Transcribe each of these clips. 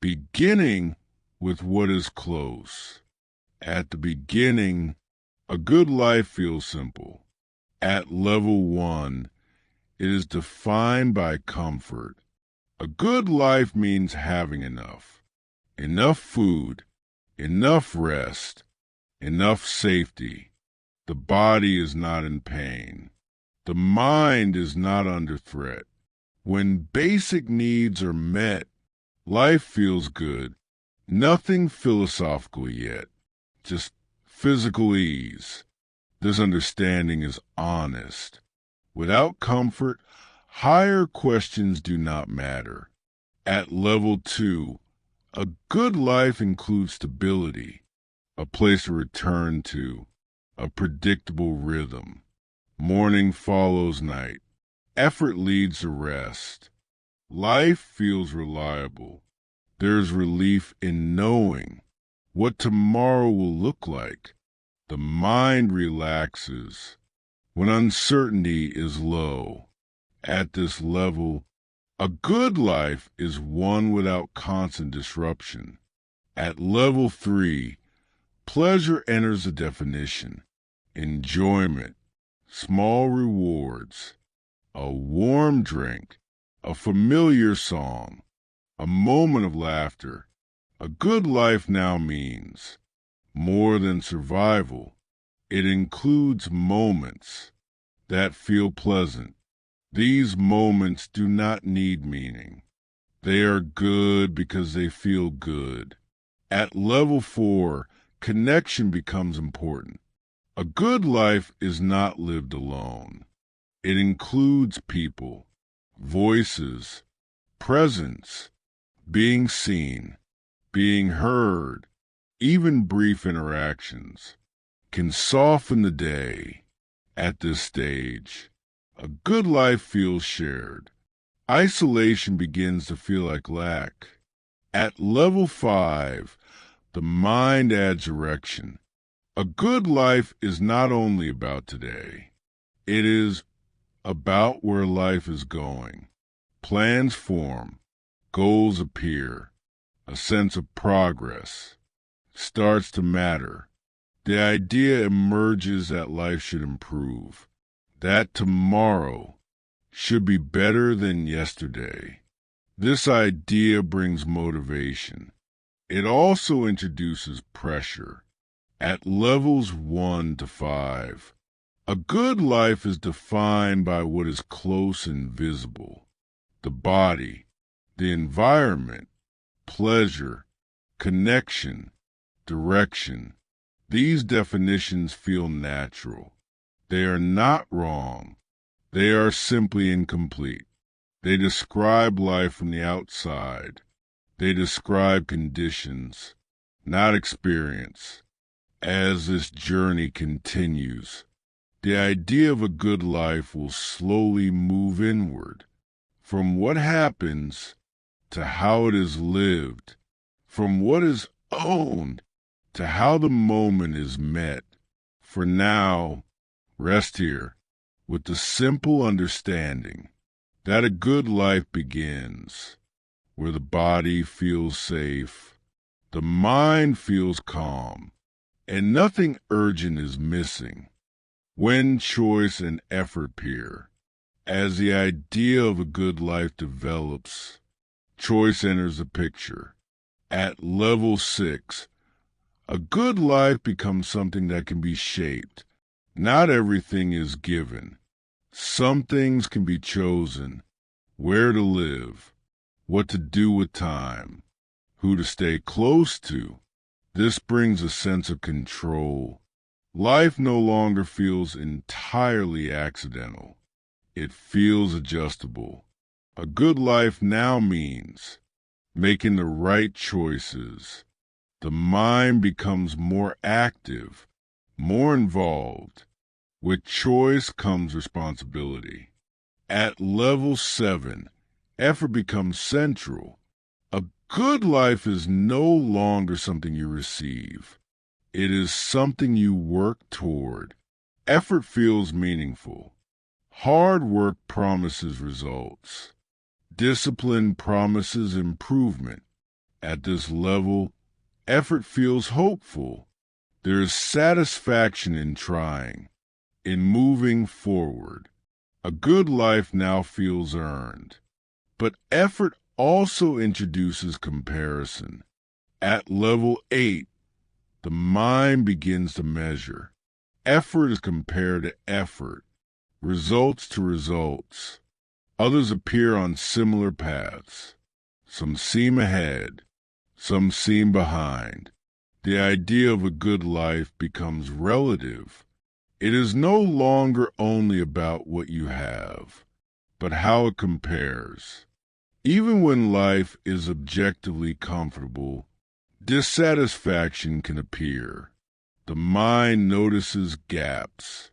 beginning with what is close. At the beginning, a good life feels simple. At level 1, it is defined by comfort. A good life means having enough food, enough rest, enough safety. The body is not in pain. The mind is not under threat. When basic needs are met, life feels good. Nothing philosophical yet, just physical ease. This understanding is honest. Without comfort, higher questions do not matter. At level 2, a good life includes stability, a place to return to, a predictable rhythm. Morning follows night. Effort leads to rest. Life feels reliable. There's relief in knowing what tomorrow will look like. The mind relaxes when uncertainty is low. At this level, a good life is one without constant disruption. At level 3, pleasure enters the definition. Enjoyment, small rewards, a warm drink, a familiar song, a moment of laughter. A good life now means more than survival. It includes moments that feel pleasant. These moments do not need meaning. They are good because they feel good. At level 4, connection becomes important. A good life is not lived alone. It includes people, voices, presence, being seen, being heard. Even brief interactions can soften the day. At this stage, a good life feels shared. Isolation begins to feel like lack. At level 5, the mind adds direction. A good life is not only about today. It is about where life is going. Plans form, goals appear, a sense of progress starts to matter. The idea emerges that life should improve, that tomorrow should be better than yesterday. This idea brings motivation. It also introduces pressure. At levels 1 to 5, a good life is defined by what is close and visible: the body, the environment, pleasure, connection, direction. These definitions feel natural. They are not wrong. They are simply incomplete. They describe life from the outside. They describe conditions, not experience. As this journey continues, the idea of a good life will slowly move inward, from what happens to how it is lived, from what is owned to how the moment is met. For now, rest here with the simple understanding that a good life begins where the body feels safe, the mind feels calm, and nothing urgent is missing. When choice and effort appear, as the idea of a good life develops, choice enters the picture. At level 6, a good life becomes something that can be shaped. Not everything is given. Some things can be chosen: where to live, what to do with time, who to stay close to. This brings a sense of control. Life no longer feels entirely accidental. It feels adjustable. A good life now means making the right choices. The mind becomes more active, more involved. With choice comes responsibility. At level 7, effort becomes central. A good life is no longer something you receive. It is something you work toward. Effort feels meaningful. Hard work promises results. Discipline promises improvement. At this level, effort feels hopeful. There is satisfaction in trying, in moving forward. A good life now feels earned. But effort also introduces comparison. At level 8, the mind begins to measure. Effort is compared to effort, results to results. Others appear on similar paths. Some seem ahead, some seem behind. The idea of a good life becomes relative. It is no longer only about what you have, but how it compares. Even when life is objectively comfortable, dissatisfaction can appear. The mind notices gaps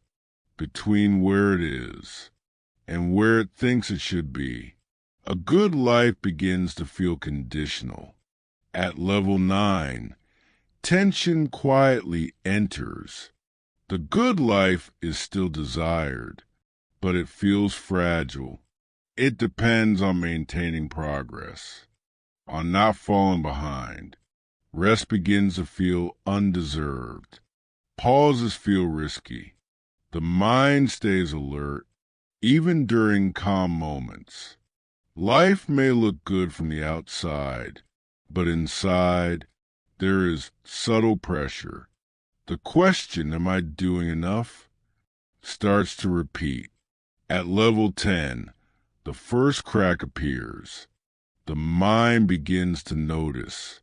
between where it is and where it thinks it should be. A good life begins to feel conditional. At level 9, tension quietly enters. The good life is still desired, but it feels fragile. It depends on maintaining progress, on not falling behind. Rest begins to feel undeserved. Pauses feel risky. The mind stays alert, even during calm moments. Life may look good from the outside, but inside, there is subtle pressure. The question, am I doing enough, starts to repeat. At level 10, the first crack appears. The mind begins to notice.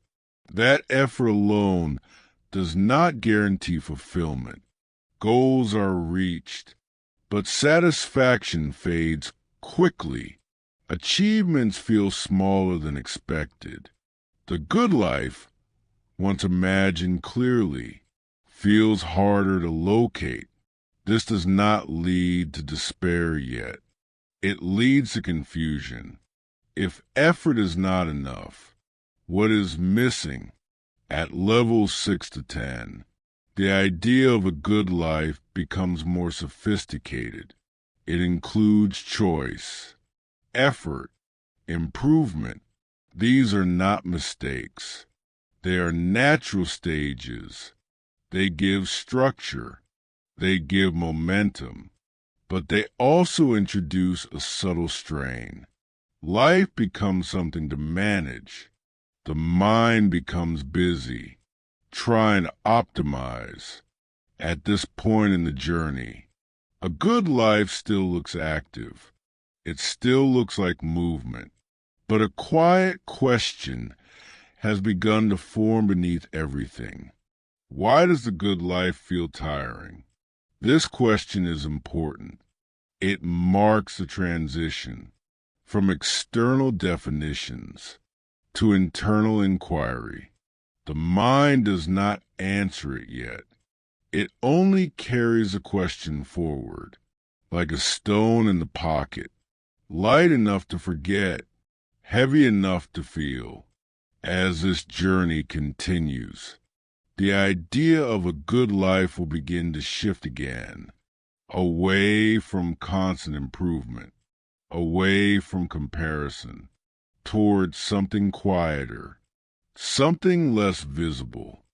That effort alone does not guarantee fulfillment. Goals are reached, but satisfaction fades quickly. Achievements feel smaller than expected. The good life, once imagined clearly, feels harder to locate. This does not lead to despair yet. It leads to confusion. If effort is not enough, what is missing? At levels 6 to 10, the idea of a good life becomes more sophisticated. It includes choice, effort, improvement. These are not mistakes. They are natural stages. They give structure. They give momentum. But they also introduce a subtle strain. Life becomes something to manage. The mind becomes busy, trying to optimize. At this point in the journey, a good life still looks active. It still looks like movement. But a quiet question has begun to form beneath everything. Why does the good life feel tiring? This question is important. It marks the transition from external definitions to internal inquiry. The mind does not answer it yet. It only carries the question forward, like a stone in the pocket, light enough to forget, heavy enough to feel. As this journey continues, the idea of a good life will begin to shift again, away from constant improvement, away from comparison, towards something quieter, something less visible,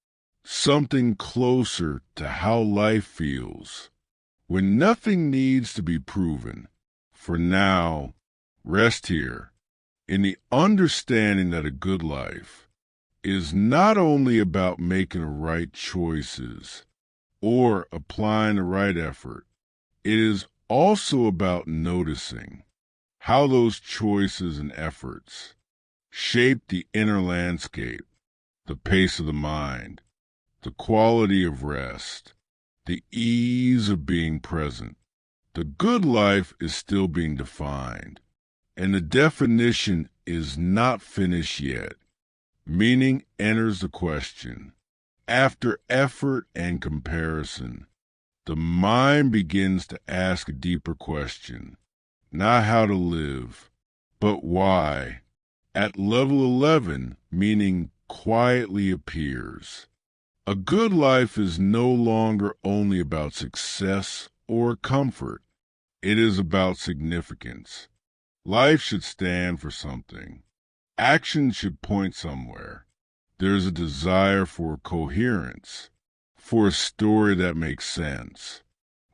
something closer to how life feels, when nothing needs to be proven. For now, rest here, in the understanding that a good life is not only about making the right choices or applying the right effort, it is also about noticing how those choices and efforts shape the inner landscape, the pace of the mind, the quality of rest, the ease of being present. The good life is still being defined, and the definition is not finished yet. Meaning enters the question. After effort and comparison, the mind begins to ask a deeper question. Not how to live, but why. At level 11, meaning quietly appears. A good life is no longer only about success or comfort. It is about significance. Life should stand for something. Action should point somewhere. There's a desire for coherence, for a story that makes sense.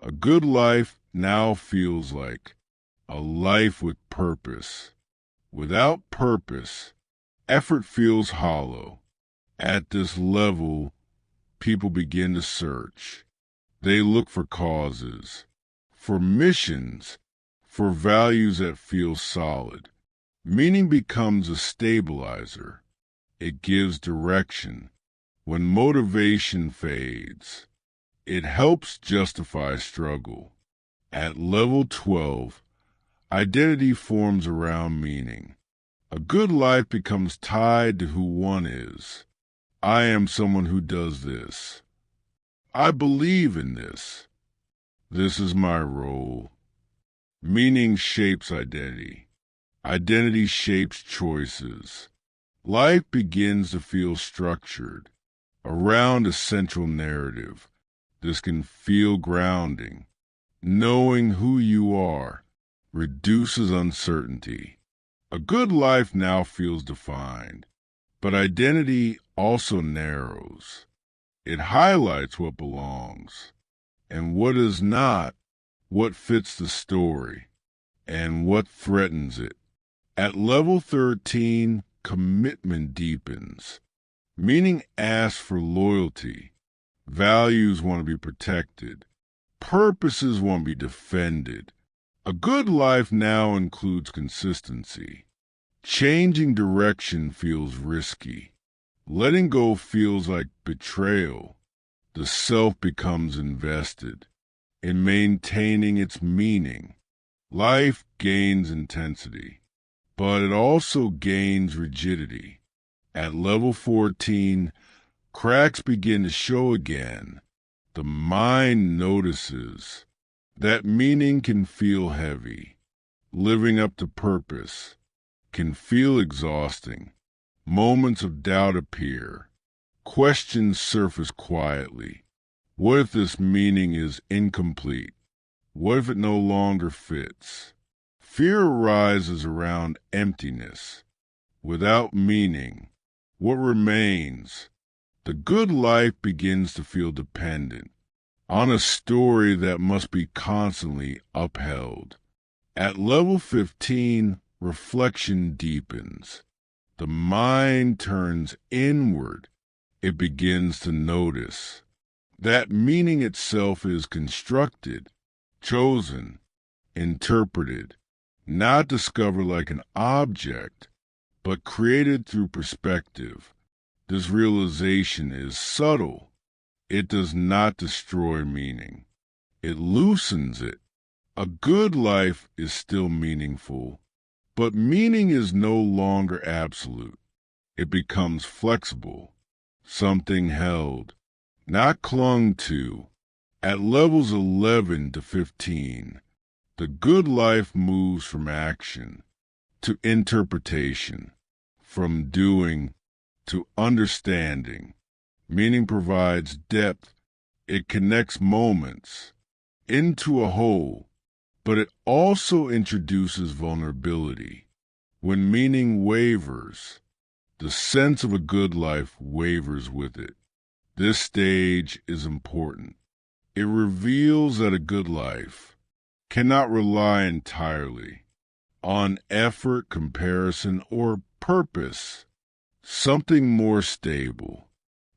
A good life now feels like a life with purpose. Without purpose, effort feels hollow. At this level, people begin to search. They look for causes, for missions, for values that feel solid. Meaning becomes a stabilizer. It gives direction. When motivation fades, it helps justify struggle. At level 12, identity forms around meaning. A good life becomes tied to who one is. I am someone who does this. I believe in this. This is my role. Meaning shapes identity. Identity shapes choices. Life begins to feel structured around a central narrative. This can feel grounding. Knowing who you are reduces uncertainty. A good life now feels defined, but identity also narrows. It highlights what belongs and what is not, what fits the story, and what threatens it. At level 13, commitment deepens. Meaning asks for loyalty. Values want to be protected. Purposes want to be defended. A good life now includes consistency. Changing direction feels risky. Letting go feels like betrayal. The self becomes invested in maintaining its meaning. Life gains intensity, but it also gains rigidity. At level 14, cracks begin to show again. The mind notices that meaning can feel heavy. Living up to purpose can feel exhausting. Moments of doubt appear. Questions surface quietly. What if this meaning is incomplete? What if it no longer fits? Fear arises around emptiness. Without meaning, what remains? The good life begins to feel dependent on a story that must be constantly upheld. At level 15, reflection deepens. The mind turns inward. It begins to notice that meaning itself is constructed, chosen, interpreted, not discovered like an object, but created through perspective. This realization is subtle. It does not destroy meaning. It loosens it. A good life is still meaningful, but meaning is no longer absolute. It becomes flexible, something held, not clung to. At levels 11 to 15, the good life moves from action to interpretation, from doing to understanding. Meaning provides depth. It connects moments into a whole, but it also introduces vulnerability. When meaning wavers, the sense of a good life wavers with it. This stage is important. It reveals that a good life cannot rely entirely on effort, comparison, or purpose. Something more stable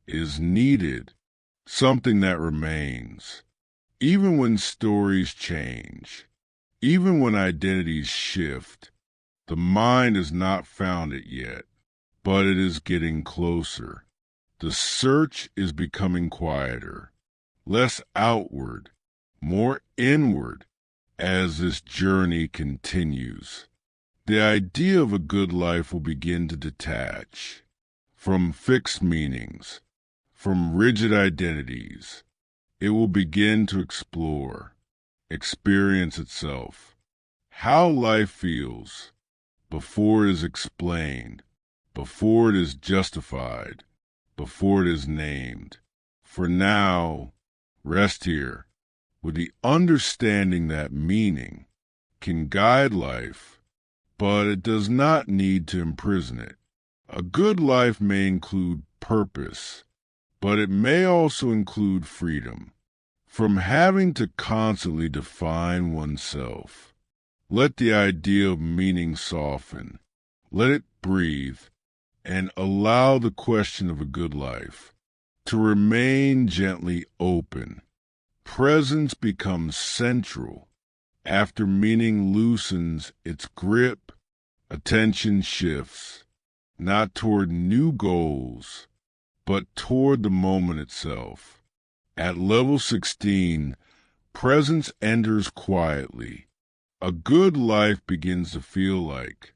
is needed, something that remains. Even when stories change, even when identities shift, the mind has not found it yet, but it is getting closer. The search is becoming quieter, less outward, more inward as this journey continues. The idea of a good life will begin to detach from fixed meanings, from rigid identities. It will begin to explore, experience itself, how life feels before it is explained, before it is justified, before it is named. For now, rest here with the understanding that meaning can guide life, but it does not need to imprison it. A good life may include purpose, but it may also include freedom from having to constantly define oneself. Let the idea of meaning soften, let it breathe, and allow the question of a good life to remain gently open. Presence becomes central. After meaning loosens its grip, attention shifts, not toward new goals, but toward the moment itself. At level 16, presence enters quietly. A good life begins to feel like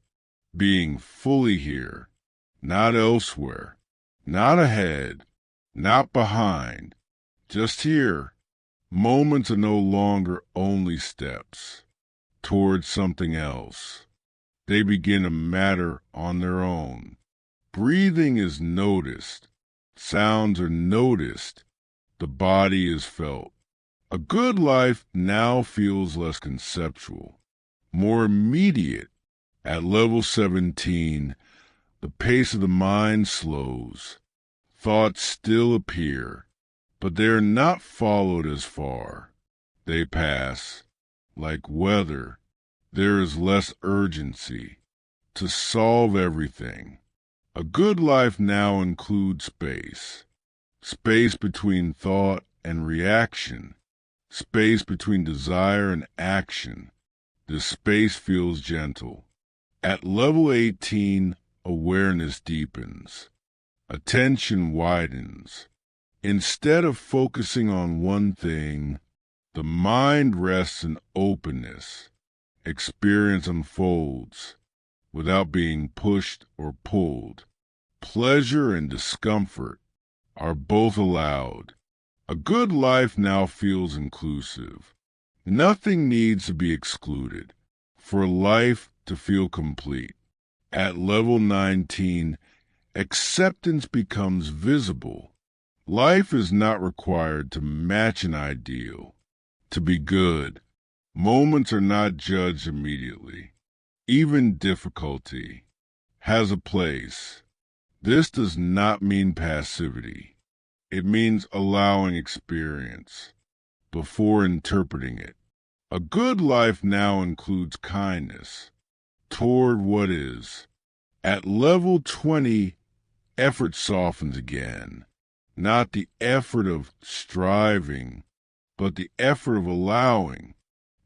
being fully here, not elsewhere, not ahead, not behind, just here. Moments are no longer only steps towards something else. They begin to matter on their own. Breathing is noticed. Sounds are noticed. The body is felt. A good life now feels less conceptual, more immediate. At level 17, the pace of the mind slows. Thoughts still appear, but they are not followed as far. They pass. Like weather, there is less urgency to solve everything. A good life now includes space. Space between thought and reaction. Space between desire and action. This space feels gentle. At level 18, awareness deepens. Attention widens. Instead of focusing on one thing, the mind rests in openness. Experience unfolds without being pushed or pulled. Pleasure and discomfort are both allowed. A good life now feels inclusive. Nothing needs to be excluded for life to feel complete. At level 19, acceptance becomes visible. Life is not required to match an ideal, to be good. Moments are not judged immediately. Even difficulty has a place. This does not mean passivity. It means allowing experience before interpreting it. A good life now includes kindness toward what is. At level 20, effort softens again. Not the effort of striving, but the effort of allowing.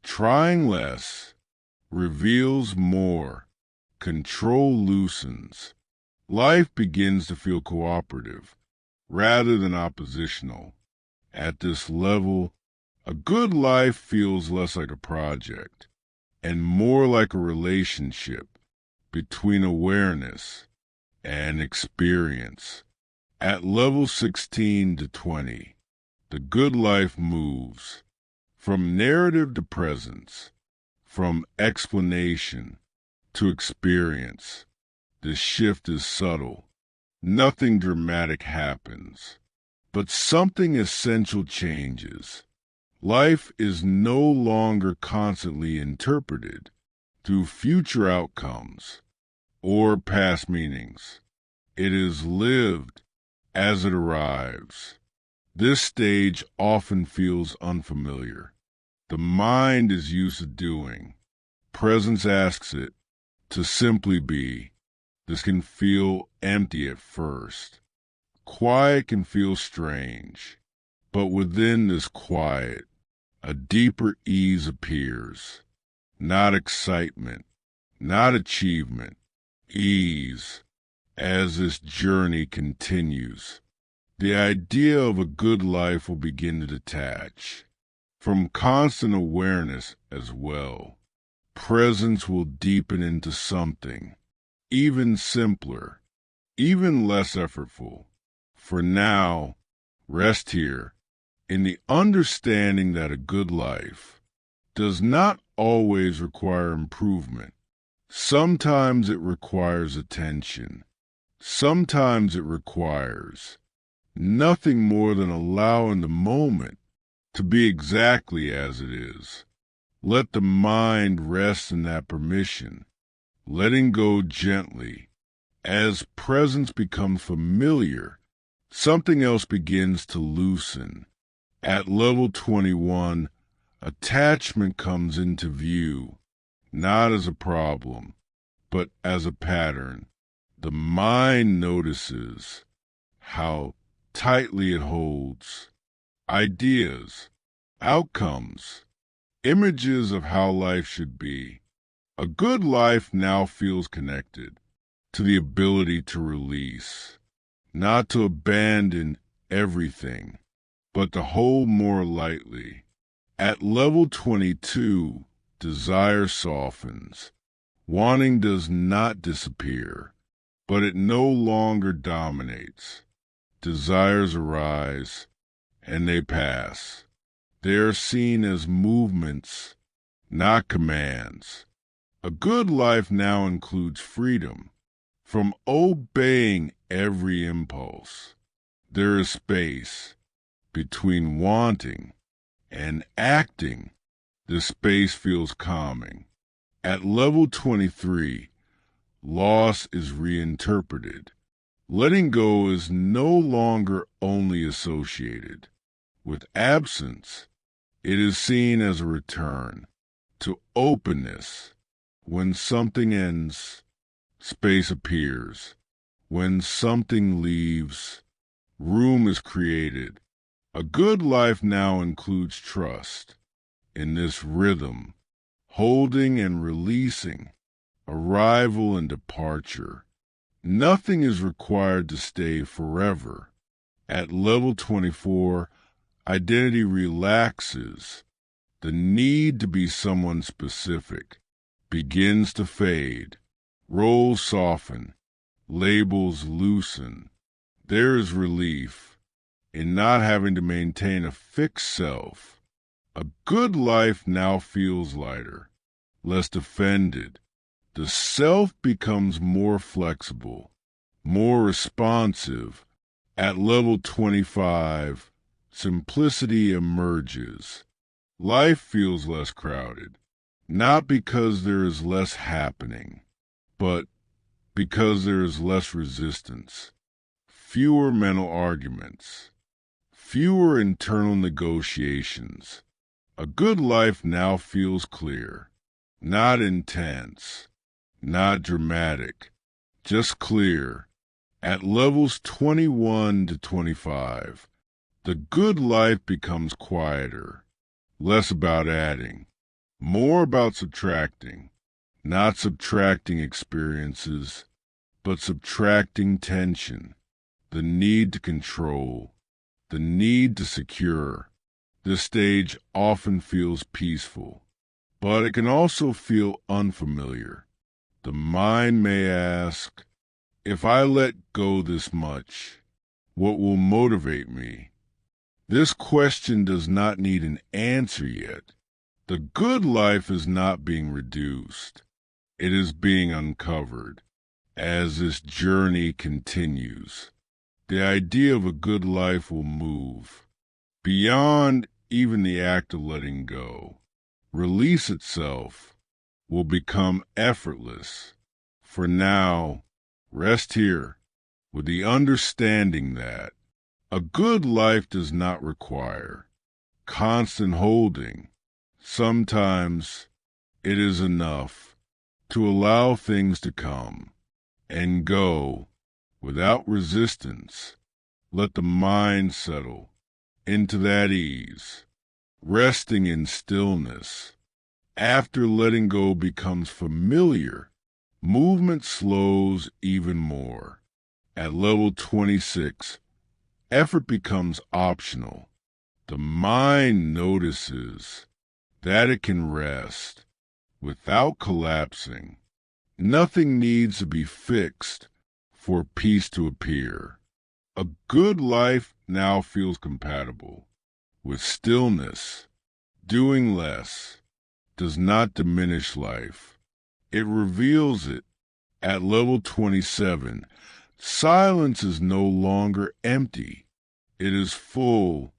Trying less reveals more. Control loosens. Life begins to feel cooperative rather than oppositional. At this level, a good life feels less like a project and more like a relationship between awareness and experience. At level 16 to 20, the good life moves from narrative to presence, from explanation to experience. The shift is subtle. Nothing dramatic happens, but something essential changes. Life is no longer constantly interpreted through future outcomes or past meanings. It is lived as it arrives. This stage often feels unfamiliar. The mind is used to doing. Presence asks it to simply be. This can feel empty at first. Quiet can feel strange, but within this quiet, a deeper ease appears. Not excitement, not achievement, ease. As this journey continues, the idea of a good life will begin to detach from constant awareness as well. Presence will deepen into something even simpler, even less effortful. For now, rest here in the understanding that a good life does not always require improvement. Sometimes it requires attention. Sometimes it requires nothing more than allowing the moment to be exactly as it is. Let the mind rest in that permission. letting go gently. As presence becomes familiar, something else begins to loosen. At level 21, attachment comes into view, not as a problem, but as a pattern. The mind notices how tightly it holds ideas, outcomes, images of how life should be. A good life now feels connected to the ability to release, not to abandon everything, but to hold more lightly. At level 22, desire softens. Wanting does not disappear, but it no longer dominates. Desires arise, and they pass. They are seen as movements, not commands. A good life now includes freedom from obeying every impulse. There is space between wanting and acting. The space feels calming. At level 23, loss is reinterpreted. Letting go is no longer only associated with absence. It is seen as a return to openness. When something ends, space appears. When something leaves, room is created. A good life now includes trust in this rhythm, holding and releasing, arrival and departure. Nothing is required to stay forever. At level 24, identity relaxes. The need to be someone specific begins to fade. Roles soften, labels loosen. There is relief in not having to maintain a fixed self. A good life now feels lighter, less defended. The self becomes more flexible, more responsive. At level 25, simplicity emerges. Life feels less crowded, not because there is less happening, but because there is less resistance, fewer mental arguments, fewer internal negotiations. A good life now feels clear, not intense, not dramatic, just clear. At levels 21 to 25, the good life becomes quieter, less about adding, more about subtracting. Not subtracting experiences, but subtracting tension, the need to control, the need to secure. This stage often feels peaceful, but it can also feel unfamiliar. The mind may ask, if I let go this much, what will motivate me? This question does not need an answer yet. The good life is not being reduced. It is being uncovered as this journey continues. The idea of a good life will move beyond even the act of letting go. Release itself will become effortless. For now, rest here with the understanding that a good life does not require constant holding. Sometimes it is enough to allow things to come and go without resistance. Let the mind settle into that ease, resting in stillness. After letting go becomes familiar, movement slows even more. At level 26, effort becomes optional. The mind notices that it can rest without collapsing. Nothing needs to be fixed for peace to appear. A good life now feels compatible with stillness. Doing less does not diminish life. It reveals it. At level 27, silence is no longer empty. It is full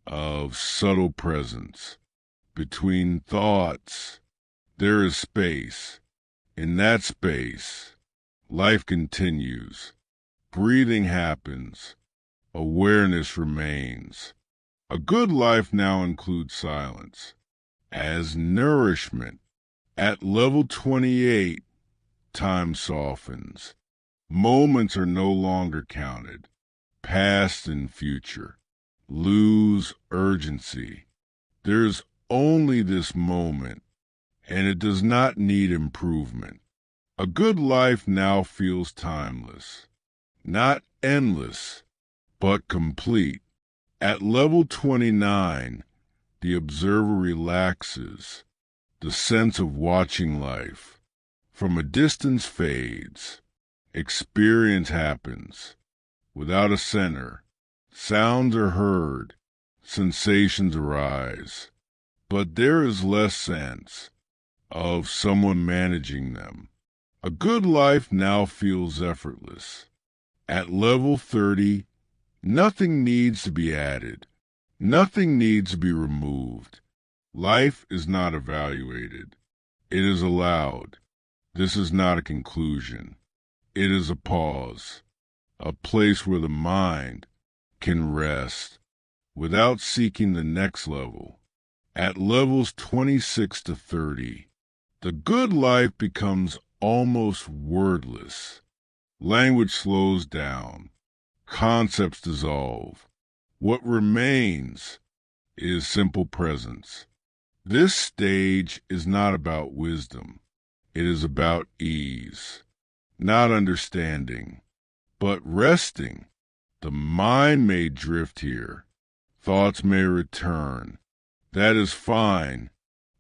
of subtle presence. Between thoughts, there is space. In that space, life continues. Breathing happens. Awareness remains. A good life now includes silence as nourishment. At level 28, time softens. Moments are no longer counted. Past and future lose urgency. There's only this moment, and it does not need improvement. A good life now feels timeless, not endless, but complete. At level 29, the observer relaxes. The sense of watching life from a distance fades. Experience happens. Without a center, sounds are heard, sensations arise, but there is less sense of someone managing them. A good life now feels effortless. At level 30, nothing needs to be added. Nothing needs to be removed. Life is not evaluated. It is allowed. This is not a conclusion. It is a pause, a place where the mind can rest without seeking the next level. At levels 26 to 30, the good life becomes almost wordless. Language slows down. Concepts dissolve. What remains is simple presence. This stage is not about wisdom. It is about ease, not understanding, but resting. The mind may drift here. Thoughts may return. That is fine.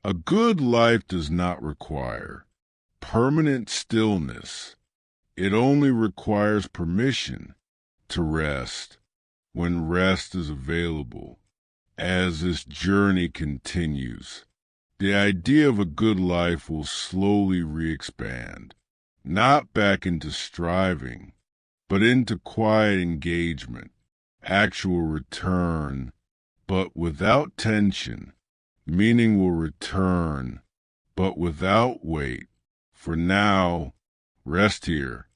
A good life does not require permanent stillness. It only requires permission to rest when rest is available. As this journey continues, the idea of a good life will slowly re-expand, not back into striving, but into quiet engagement, actual return, but without tension. Meaning will return, but without weight. For now, rest here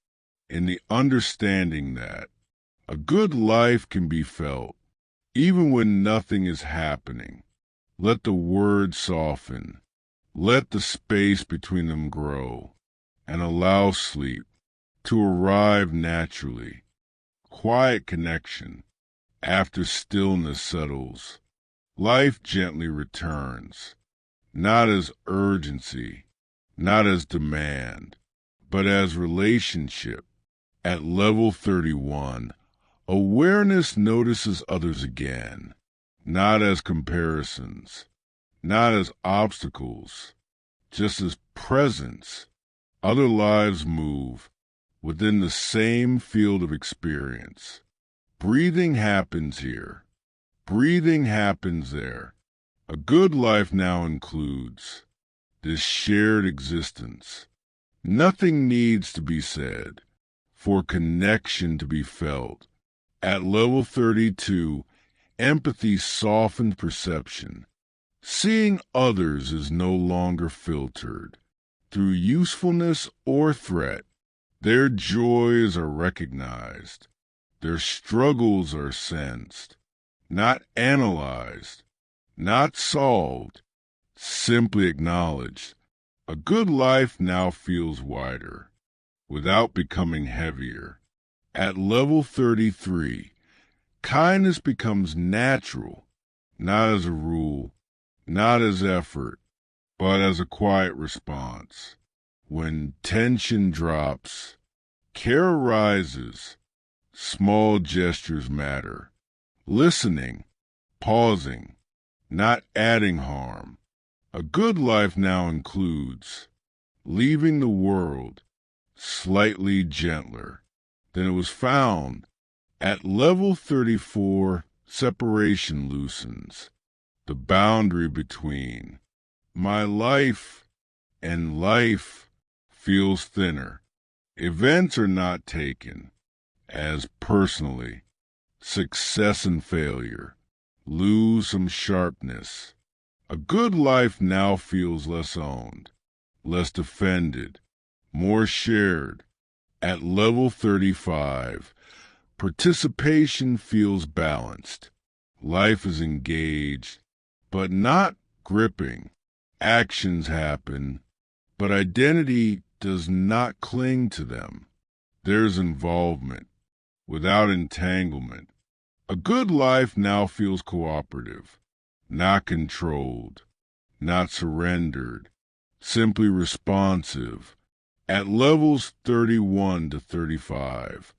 in the understanding that a good life can be felt even when nothing is happening. Let the words soften. Let the space between them grow, and allow sleep to arrive naturally. Quiet connection after stillness settles. Life gently returns, not as urgency, not as demand, but as relationship. At level 31, awareness notices others again, not as comparisons, not as obstacles, just as presence. Other lives move within the same field of experience. Breathing happens here. Breathing happens there. A good life now includes this shared existence. Nothing needs to be said for connection to be felt. At level 32, empathy softens perception. Seeing others is no longer filtered through usefulness or threat. Their joys are recognized. Their struggles are sensed, not analyzed, not solved, simply acknowledged. A good life now feels wider, without becoming heavier. At level 33, kindness becomes natural, not as a rule, not as effort, but as a quiet response. When tension drops, care rises. Small gestures matter. Listening, pausing, not adding harm. A good life now includes leaving the world slightly gentler than it was found. At level 34, separation loosens. The boundary between my life and life feels thinner. Events are not taken as personally. Success and failure lose some sharpness. A good life now feels less owned, less defended, more shared. At level 35, participation feels balanced. Life is engaged, but not gripping. Actions happen, but identity does not cling to them. There's involvement without entanglement. A good life now feels cooperative, not controlled, not surrendered, simply responsive. At levels 31 to 35,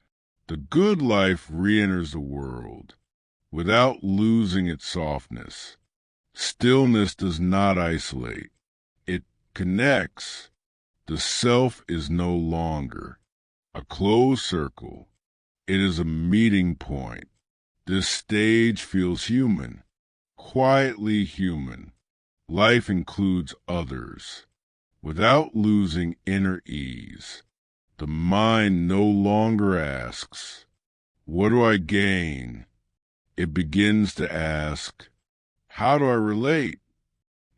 the good life re-enters the world without losing its softness. Stillness does not isolate. It connects. The self is no longer a closed circle. It is a meeting point. This stage feels human, quietly human. Life includes others, without losing inner ease. The mind no longer asks, "What do I gain?" It begins to ask, "How do I relate?"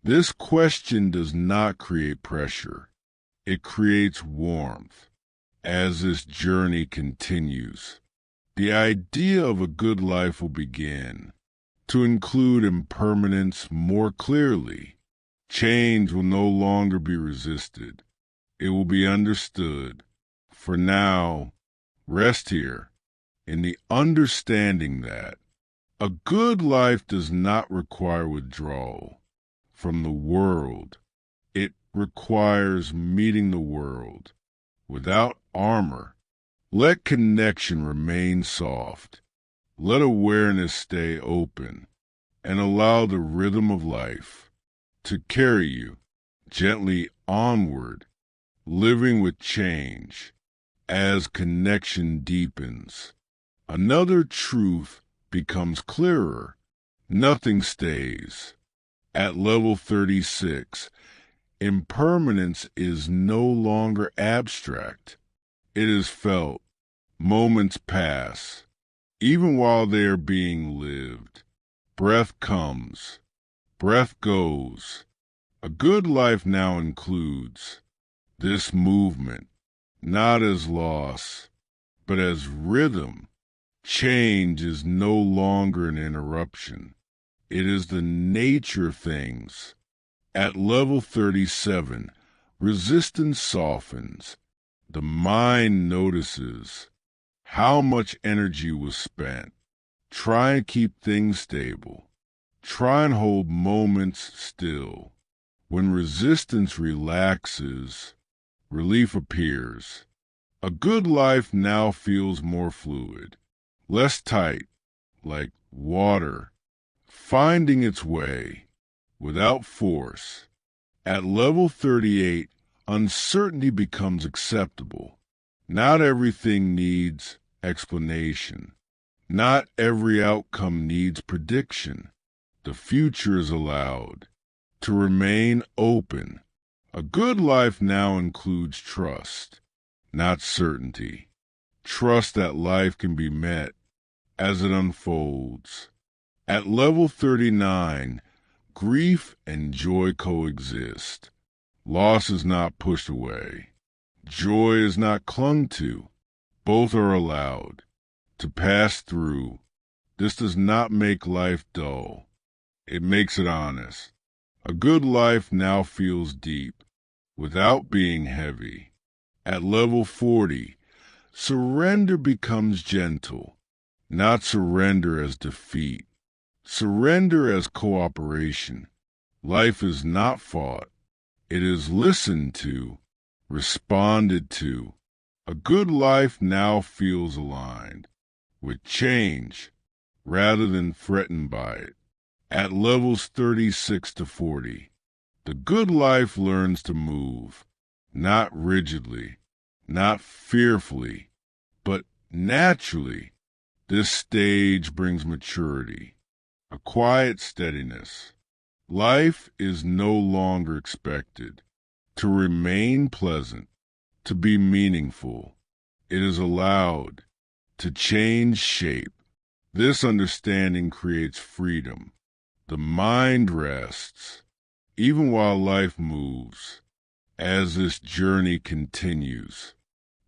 This question does not create pressure. It creates warmth as this journey continues. The idea of a good life will begin to include impermanence more clearly. Change will no longer be resisted. It will be understood. For now, rest here in the understanding that a good life does not require withdrawal from the world. It requires meeting the world without armor. Let connection remain soft. Let awareness stay open and allow the rhythm of life to carry you gently onward, living with change as connection deepens. Another truth becomes clearer. Nothing stays. At level 36, impermanence is no longer abstract. It is felt. Moments pass, even while they are being lived. Breath comes, breath goes. A good life now includes this movement, not as loss, but as rhythm. Change is no longer an interruption. It is the nature of things. At level 37, resistance softens. The mind notices how much energy was spent. Try and keep things stable. Try and hold moments still. When resistance relaxes, relief appears. A good life now feels more fluid, less tight, like water, finding its way without force. At level 38, uncertainty becomes acceptable. Not everything needs explanation. Not every outcome needs prediction. The future is allowed to remain open. A good life now includes trust, not certainty. Trust that life can be met as it unfolds. At level 39, grief and joy coexist. Loss is not pushed away. Joy is not clung to. Both are allowed to pass through. This does not make life dull. It makes it honest. A good life now feels deep, without being heavy. At level 40, surrender becomes gentle, not surrender as defeat. Surrender as cooperation. Life is not fought. It is listened to, responded to. A good life now feels aligned with change rather than threatened by it. At levels 36 to 40, the good life learns to move, not rigidly, not fearfully, but naturally. This stage brings maturity, a quiet steadiness. Life is no longer expected to remain pleasant, to be meaningful. It is allowed to change shape. This understanding creates freedom. The mind rests, even while life moves. as this journey continues.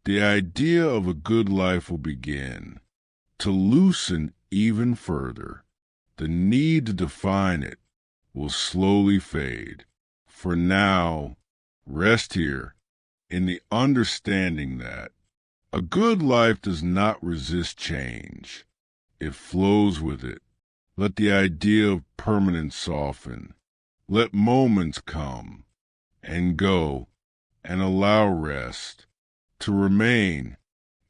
The idea of a good life will begin to loosen even further. The need to define it will slowly fade. For now, rest here in the understanding that a good life does not resist change. It flows with it. Let the idea of permanence soften. Let moments come and go and allow rest to remain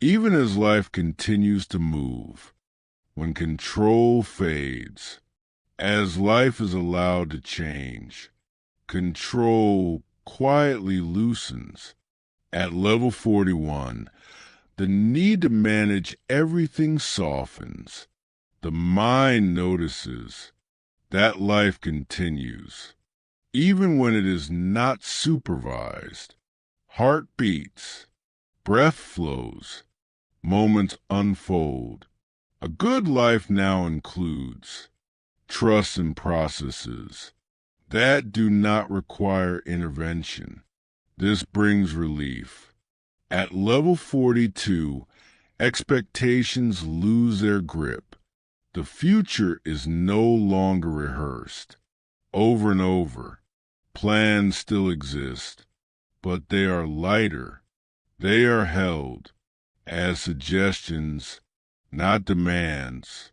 even as life continues to move. When control fades, as life is allowed to change, control quietly loosens. At level 41, the need to manage everything softens. The mind notices that life continues, even when it is not supervised. Heart beats, breath flows, moments unfold. A good life now includes trust in processes that do not require intervention. This brings relief. At level 42, expectations lose their grip. The future is no longer rehearsed over and over. Plans still exist, but they are lighter. They are held as suggestions, not demands.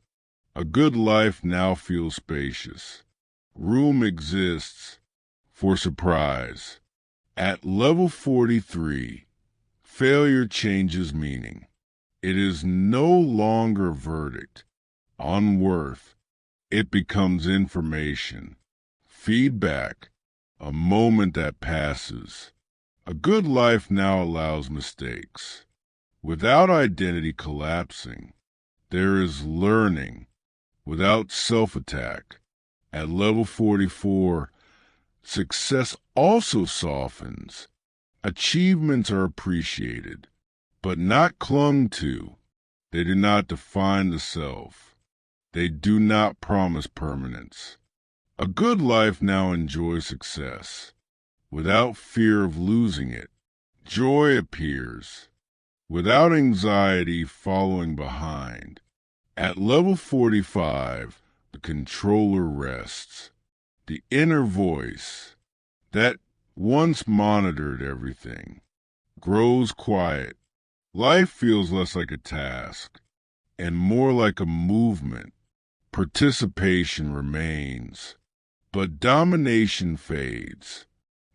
A good life now feels spacious. Room exists for surprise. At level 43, failure changes meaning. It is no longer a verdict on worth. It becomes information, feedback, a moment that passes. A good life now allows mistakes. Without identity collapsing, there is learning without self-attack. At level 44, success also softens. Achievements are appreciated, but not clung to. They do not define the self. They do not promise permanence. A good life now enjoys success. Without fear of losing it, joy appears. Without anxiety following behind. At level 45, the controller rests. The inner voice that once monitored everything grows quiet. Life feels less like a task and more like a movement. Participation remains, but domination fades.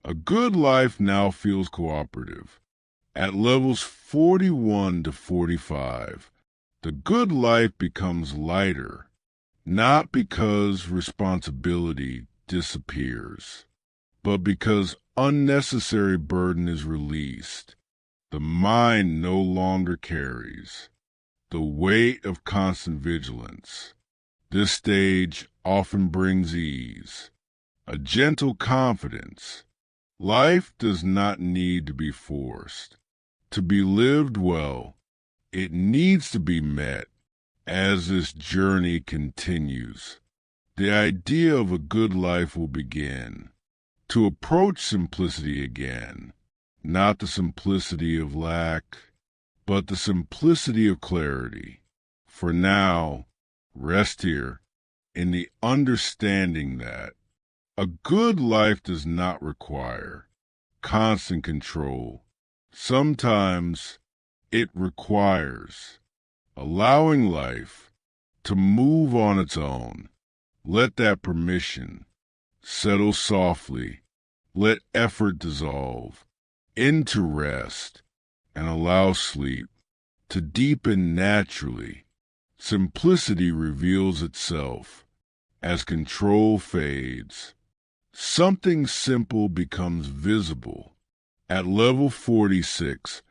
A good life now feels cooperative. At levels 41 to 45, the good life becomes lighter, not because responsibility disappears, but because unnecessary burden is released. The mind no longer carries the weight of constant vigilance. This stage often brings ease, a gentle confidence. Life does not need to be forced. To be lived well, it needs to be met as this journey continues. The idea of a good life will begin to approach simplicity again, not the simplicity of lack, but the simplicity of clarity. For now, rest here in the understanding that a good life does not require constant control. Sometimes it requires allowing life to move on its own. Let that permission settle softly. Let effort dissolve into rest and allow sleep to deepen naturally. Simplicity reveals itself as control fades. Something simple becomes visible. At level 46,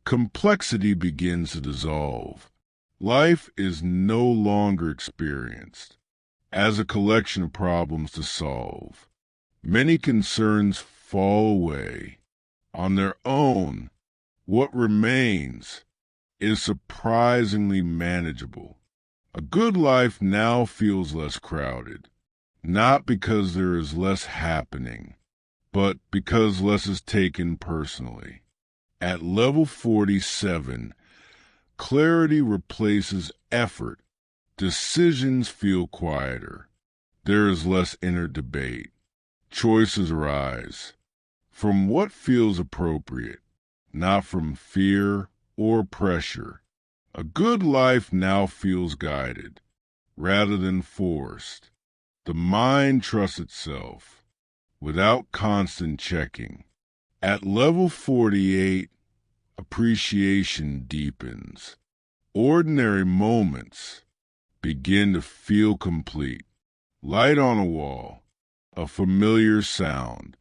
complexity begins to dissolve. Life is no longer experienced as a collection of problems to solve. Many concerns fall away on their own. What remains is surprisingly manageable. A good life now feels less crowded, not because there is less happening, but because less is taken personally. At level 47, clarity replaces effort. Decisions feel quieter. There is less inner debate. Choices arise from what feels appropriate, not from fear or pressure. A good life now feels guided, rather than forced. The mind trusts itself, without constant checking. At level 48, appreciation deepens. Ordinary moments begin to feel complete. Light on a wall, a familiar sound,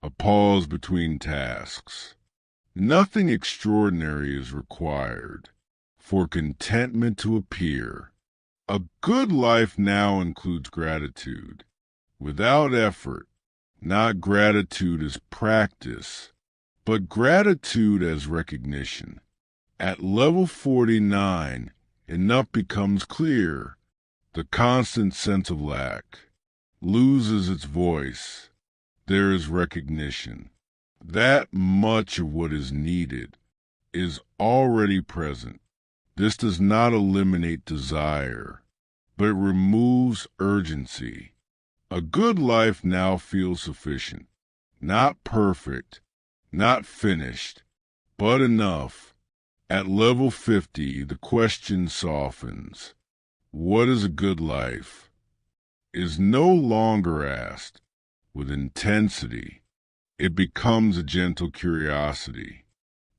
a pause between tasks. Nothing extraordinary is required for contentment to appear. A good life now includes gratitude, without effort, not gratitude as practice, but gratitude as recognition. At level 49, enough becomes clear. The constant sense of lack loses its voice. There is recognition that much of what is needed is already present. This does not eliminate desire, but it removes urgency. A good life now feels sufficient, not perfect, not finished, but enough. At level 50, the question softens. What is a good life? Is no longer asked with intensity. It becomes a gentle curiosity.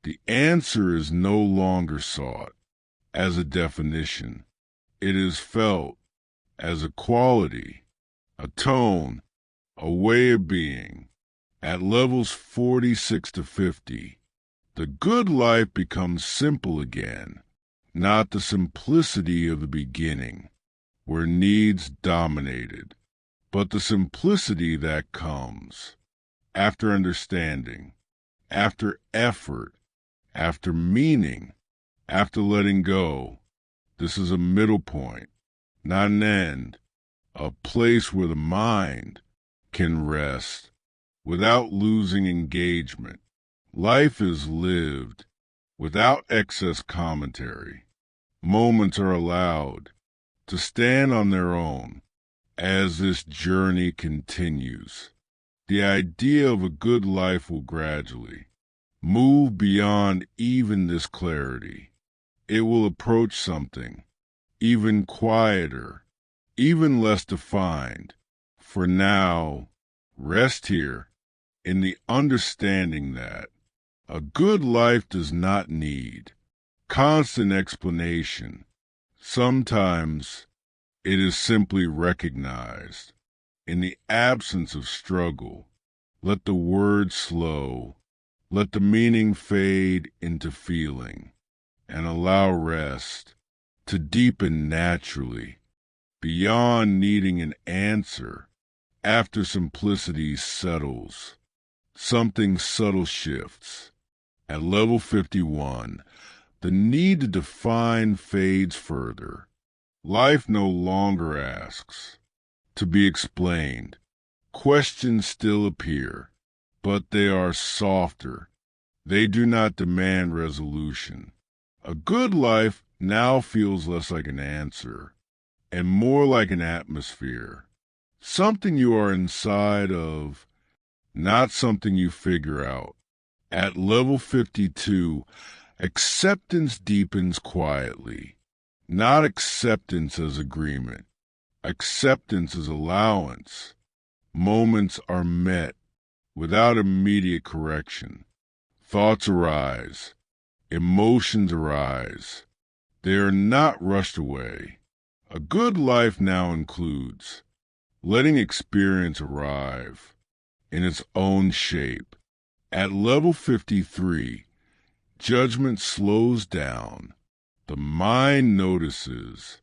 The answer is no longer sought as a definition. It is felt as a quality, a tone, a way of being. At levels 46 to 50, the good life becomes simple again, not the simplicity of the beginning, where needs dominated, but the simplicity that comes after understanding, after effort, after meaning, after letting go. This is a middle point, not an end, a place where the mind can rest without losing engagement. Life is lived without excess commentary. Moments are allowed to stand on their own as this journey continues. The idea of a good life will gradually move beyond even this clarity. It will approach something even quieter, even less defined. For now, rest here in the understanding that a good life does not need constant explanation. Sometimes it is simply recognized. In the absence of struggle, let the words slow, let the meaning fade into feeling, and allow rest to deepen naturally, beyond needing an answer. After simplicity settles, something subtle shifts. At level 51, the need to define fades further. Life no longer asks to be explained. Questions still appear, but they are softer. They do not demand resolution. A good life now feels less like an answer and more like an atmosphere, something you are inside of, not something you figure out. At level 52, acceptance deepens quietly, not acceptance as agreement. Acceptance is allowance. Moments are met without immediate correction. Thoughts arise. Emotions arise. They are not rushed away. A good life now includes letting experience arrive in its own shape. At level 53, judgment slows down. The mind notices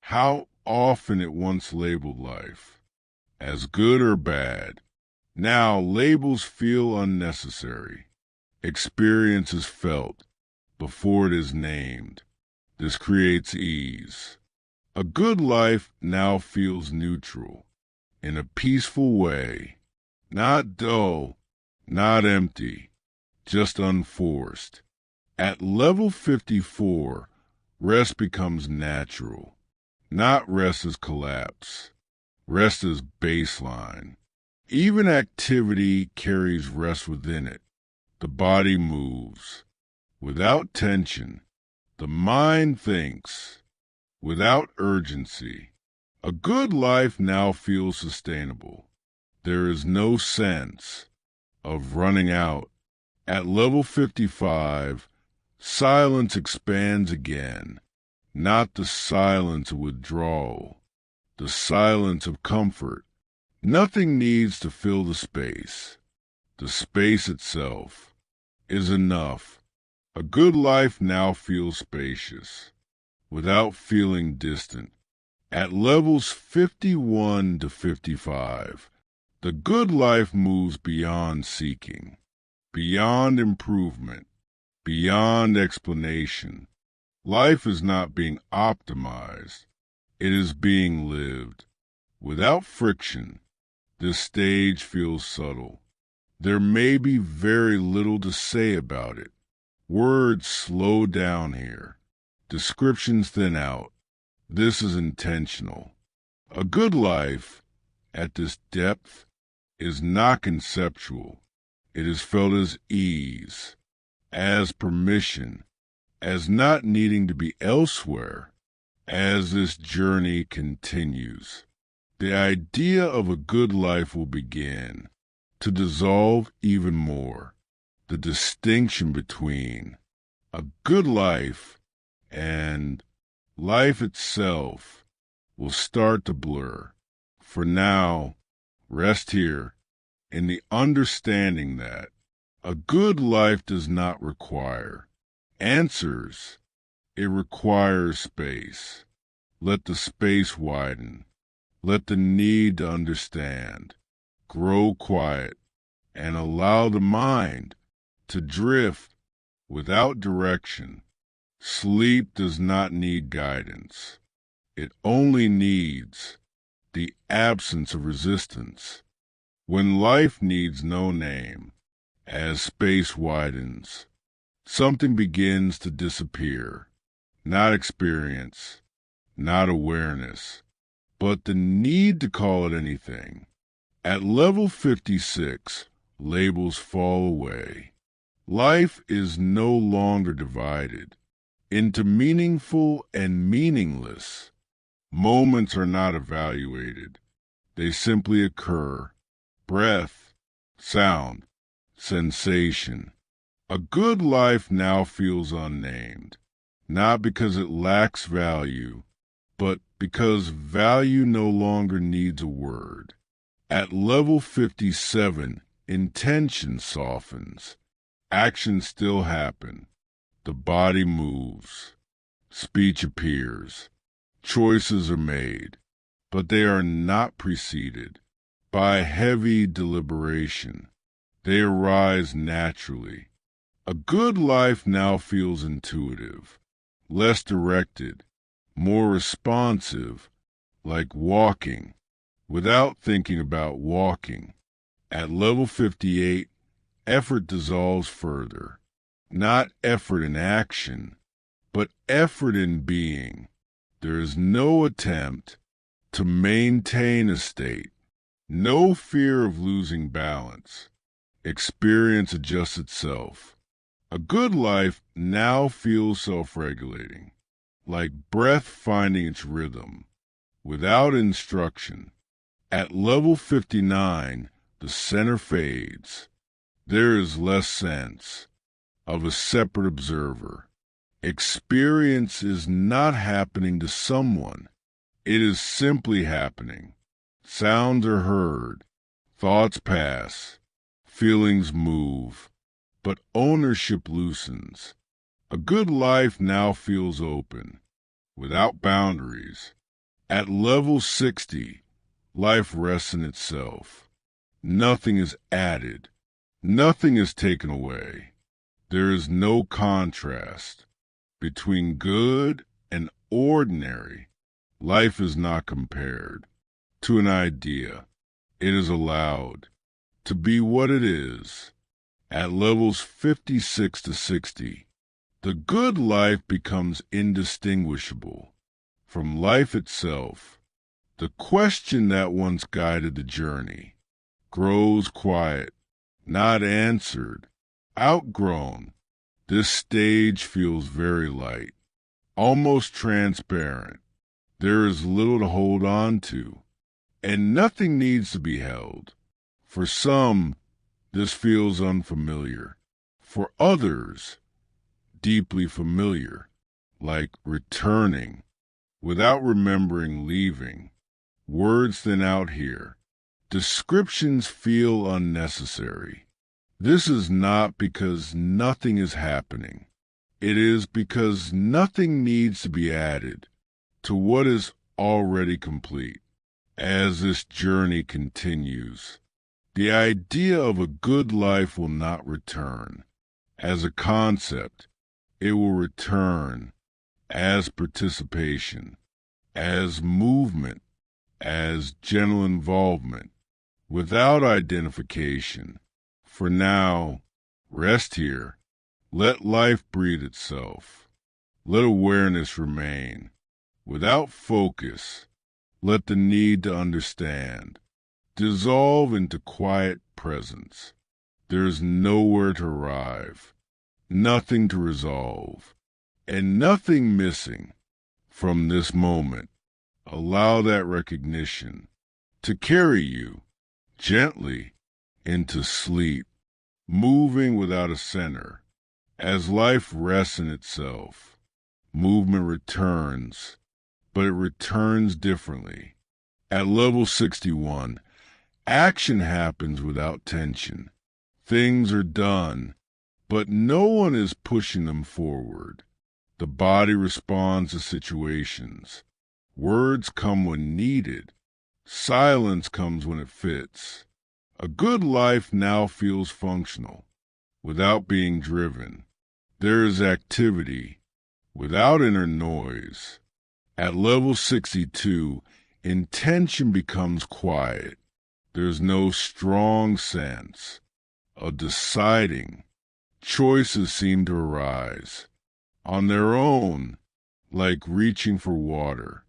how often it once labeled life as good or bad. Now labels feel unnecessary. Experience is felt before it is named. This creates ease. A good life now feels neutral, in a peaceful way, not dull, not empty, just unforced. At level 54, rest becomes natural, not rest as collapse, rest as baseline. Even activity carries rest within it. The body moves. Without tension, the mind thinks. Without urgency, a good life now feels sustainable. There is no sense of running out. At level 55, silence expands again, not the silence of withdrawal, the silence of comfort. Nothing needs to fill the space. The space itself is enough. A good life now feels spacious, without feeling distant. At levels 51 to 55, the good life moves beyond seeking, beyond improvement, beyond explanation. Life is not being optimized, it is being lived. Without friction, this stage feels subtle. There may be very little to say about it. Words slow down here. Descriptions thin out. This is intentional. A good life, at this depth, is not conceptual. It is felt as ease, as permission, as not needing to be elsewhere, as this journey continues. The idea of a good life will begin to dissolve even more. The distinction between a good life and life itself will start to blur. For now, rest here in the understanding that a good life does not require answers. It requires space. Let the space widen. Let the need to understand grow quiet and allow the mind to drift without direction. Sleep does not need guidance. It only needs the absence of resistance. When life needs no name, as space widens, something begins to disappear. Not experience, not awareness, but the need to call it anything. At level 56, labels fall away. Life is no longer divided into meaningful and meaningless. Moments are not evaluated. They simply occur. Breath, sound, sensation. A good life now feels unnamed, not because it lacks value, but because value no longer needs a word. At level 57, intention softens. Actions still happen. The body moves. Speech appears. Choices are made, but they are not preceded by heavy deliberation. They arise naturally. A good life now feels intuitive, less directed, more responsive, like walking, without thinking about walking. At level 58, effort dissolves further. Not effort in action, but effort in being. There is no attempt to maintain a state, no fear of losing balance. Experience adjusts itself. A good life now feels self-regulating, like breath finding its rhythm, without instruction. At level 59, the center fades. There is less sense of a separate observer. Experience is not happening to someone. It is simply happening. Sounds are heard. Thoughts pass. Feelings move. But ownership loosens. A good life now feels open, without boundaries. At level 60, life rests in itself. Nothing is added. Nothing is taken away. There is no contrast between good and ordinary. Life is not compared to an idea. It is allowed to be what it is. At levels 56 to 60, the good life becomes indistinguishable from life itself. The question that once guided the journey grows quiet, not answered, outgrown. This stage feels very light, almost transparent. There is little to hold on to, and nothing needs to be held. For some, this feels unfamiliar. For others, deeply familiar, like returning without remembering leaving. Words thin out here. Descriptions feel unnecessary. This is not because nothing is happening. It is because nothing needs to be added to what is already complete. As this journey continues, the idea of a good life will not return. As a concept, it will return as participation, as movement, as gentle involvement, without identification. For now, rest here. Let life breathe itself. Let awareness remain. Without focus, let the need to understand dissolve into quiet presence. There is nowhere to arrive, nothing to resolve, and nothing missing. From this moment, allow that recognition to carry you gently into sleep, moving without a center. As life rests in itself, movement returns, but it returns differently. At level 61, action happens without tension. Things are done, but no one is pushing them forward. The body responds to situations. Words come when needed. Silence comes when it fits. A good life now feels functional, without being driven. There is activity, without inner noise. At level 62, intention becomes quiet. There's no strong sense of deciding. Choices seem to arise on their own, like reaching for water.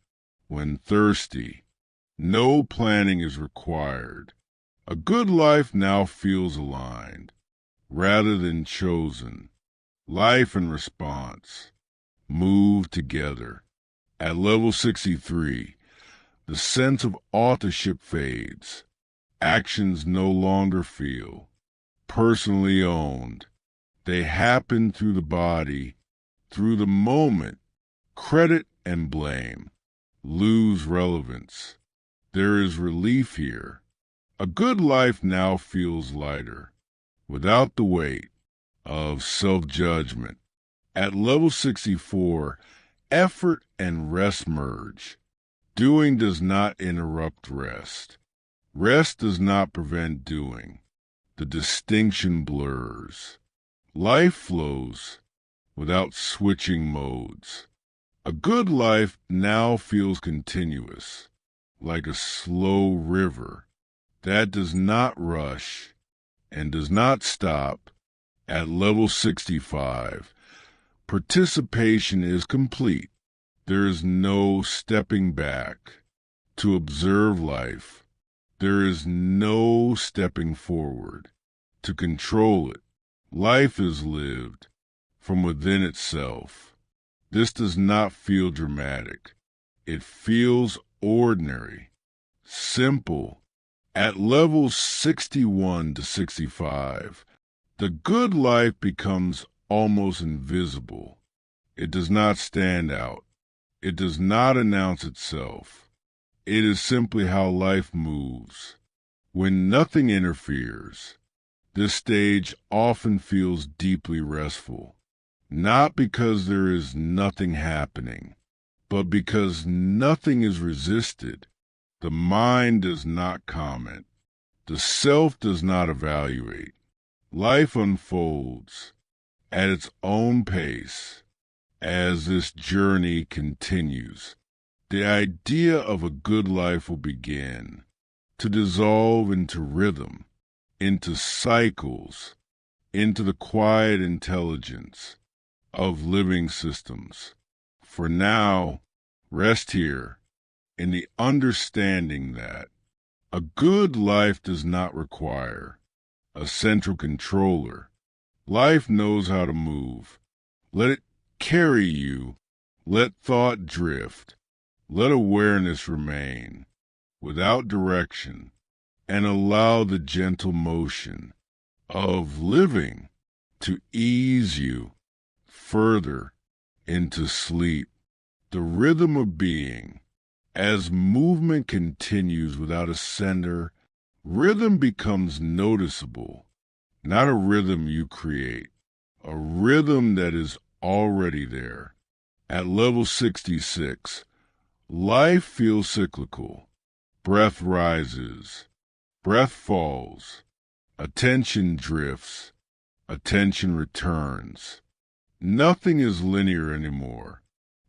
When thirsty, no planning is required. A good life now feels aligned, rather than chosen. Life and response move together. At level 63, the sense of authorship fades. Actions no longer feel personally owned. They happen through the body, through the moment. Credit and blame lose relevance. There is relief here. A good life now feels lighter, without the weight of self-judgment. At level 64, effort and rest merge. Doing does not interrupt rest. Rest does not prevent doing. The distinction blurs. Life flows without switching modes. A good life now feels continuous, like a slow river that does not rush and does not stop. At level 65, participation is complete. There is no stepping back to observe life. There is no stepping forward to control it. Life is lived from within itself. This does not feel dramatic. It feels ordinary, simple. At levels 61 to 65, the good life becomes almost invisible. It does not stand out. It does not announce itself. It is simply how life moves. When nothing interferes, this stage often feels deeply restful, not because there is nothing happening, but because nothing is resisted. The mind does not comment. The self does not evaluate. Life unfolds at its own pace. As this journey continues, the idea of a good life will begin to dissolve into rhythm, into cycles, into the quiet intelligence of living systems. For now, rest here in the understanding that a good life does not require a central controller. Life knows how to move. Let it carry you. Let thought drift. Let awareness remain without direction, and allow the gentle motion of living to ease you further into sleep. The rhythm of being. As movement continues without a center, rhythm becomes noticeable, not a rhythm you create, a rhythm that is already there. At level 66, life feels cyclical. Breath rises, breath falls, attention drifts, attention returns. Nothing is linear anymore.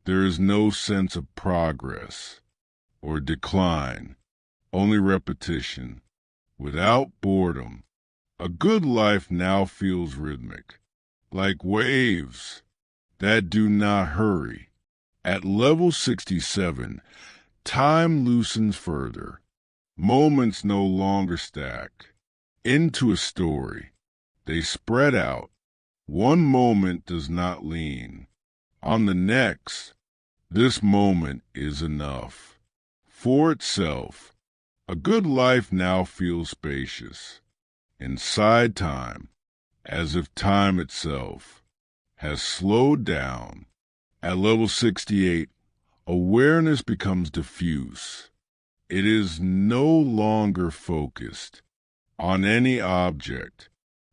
There is no sense of progress or decline, only repetition. Without boredom, a good life now feels rhythmic, like waves that do not hurry. At level 67, time loosens further. Moments no longer stack into a story. They spread out. One moment does not lean on the next. This moment is enough. For itself, a good life now feels spacious, inside time, as if time itself has slowed down. At level 68, awareness becomes diffuse. It is no longer focused on any object.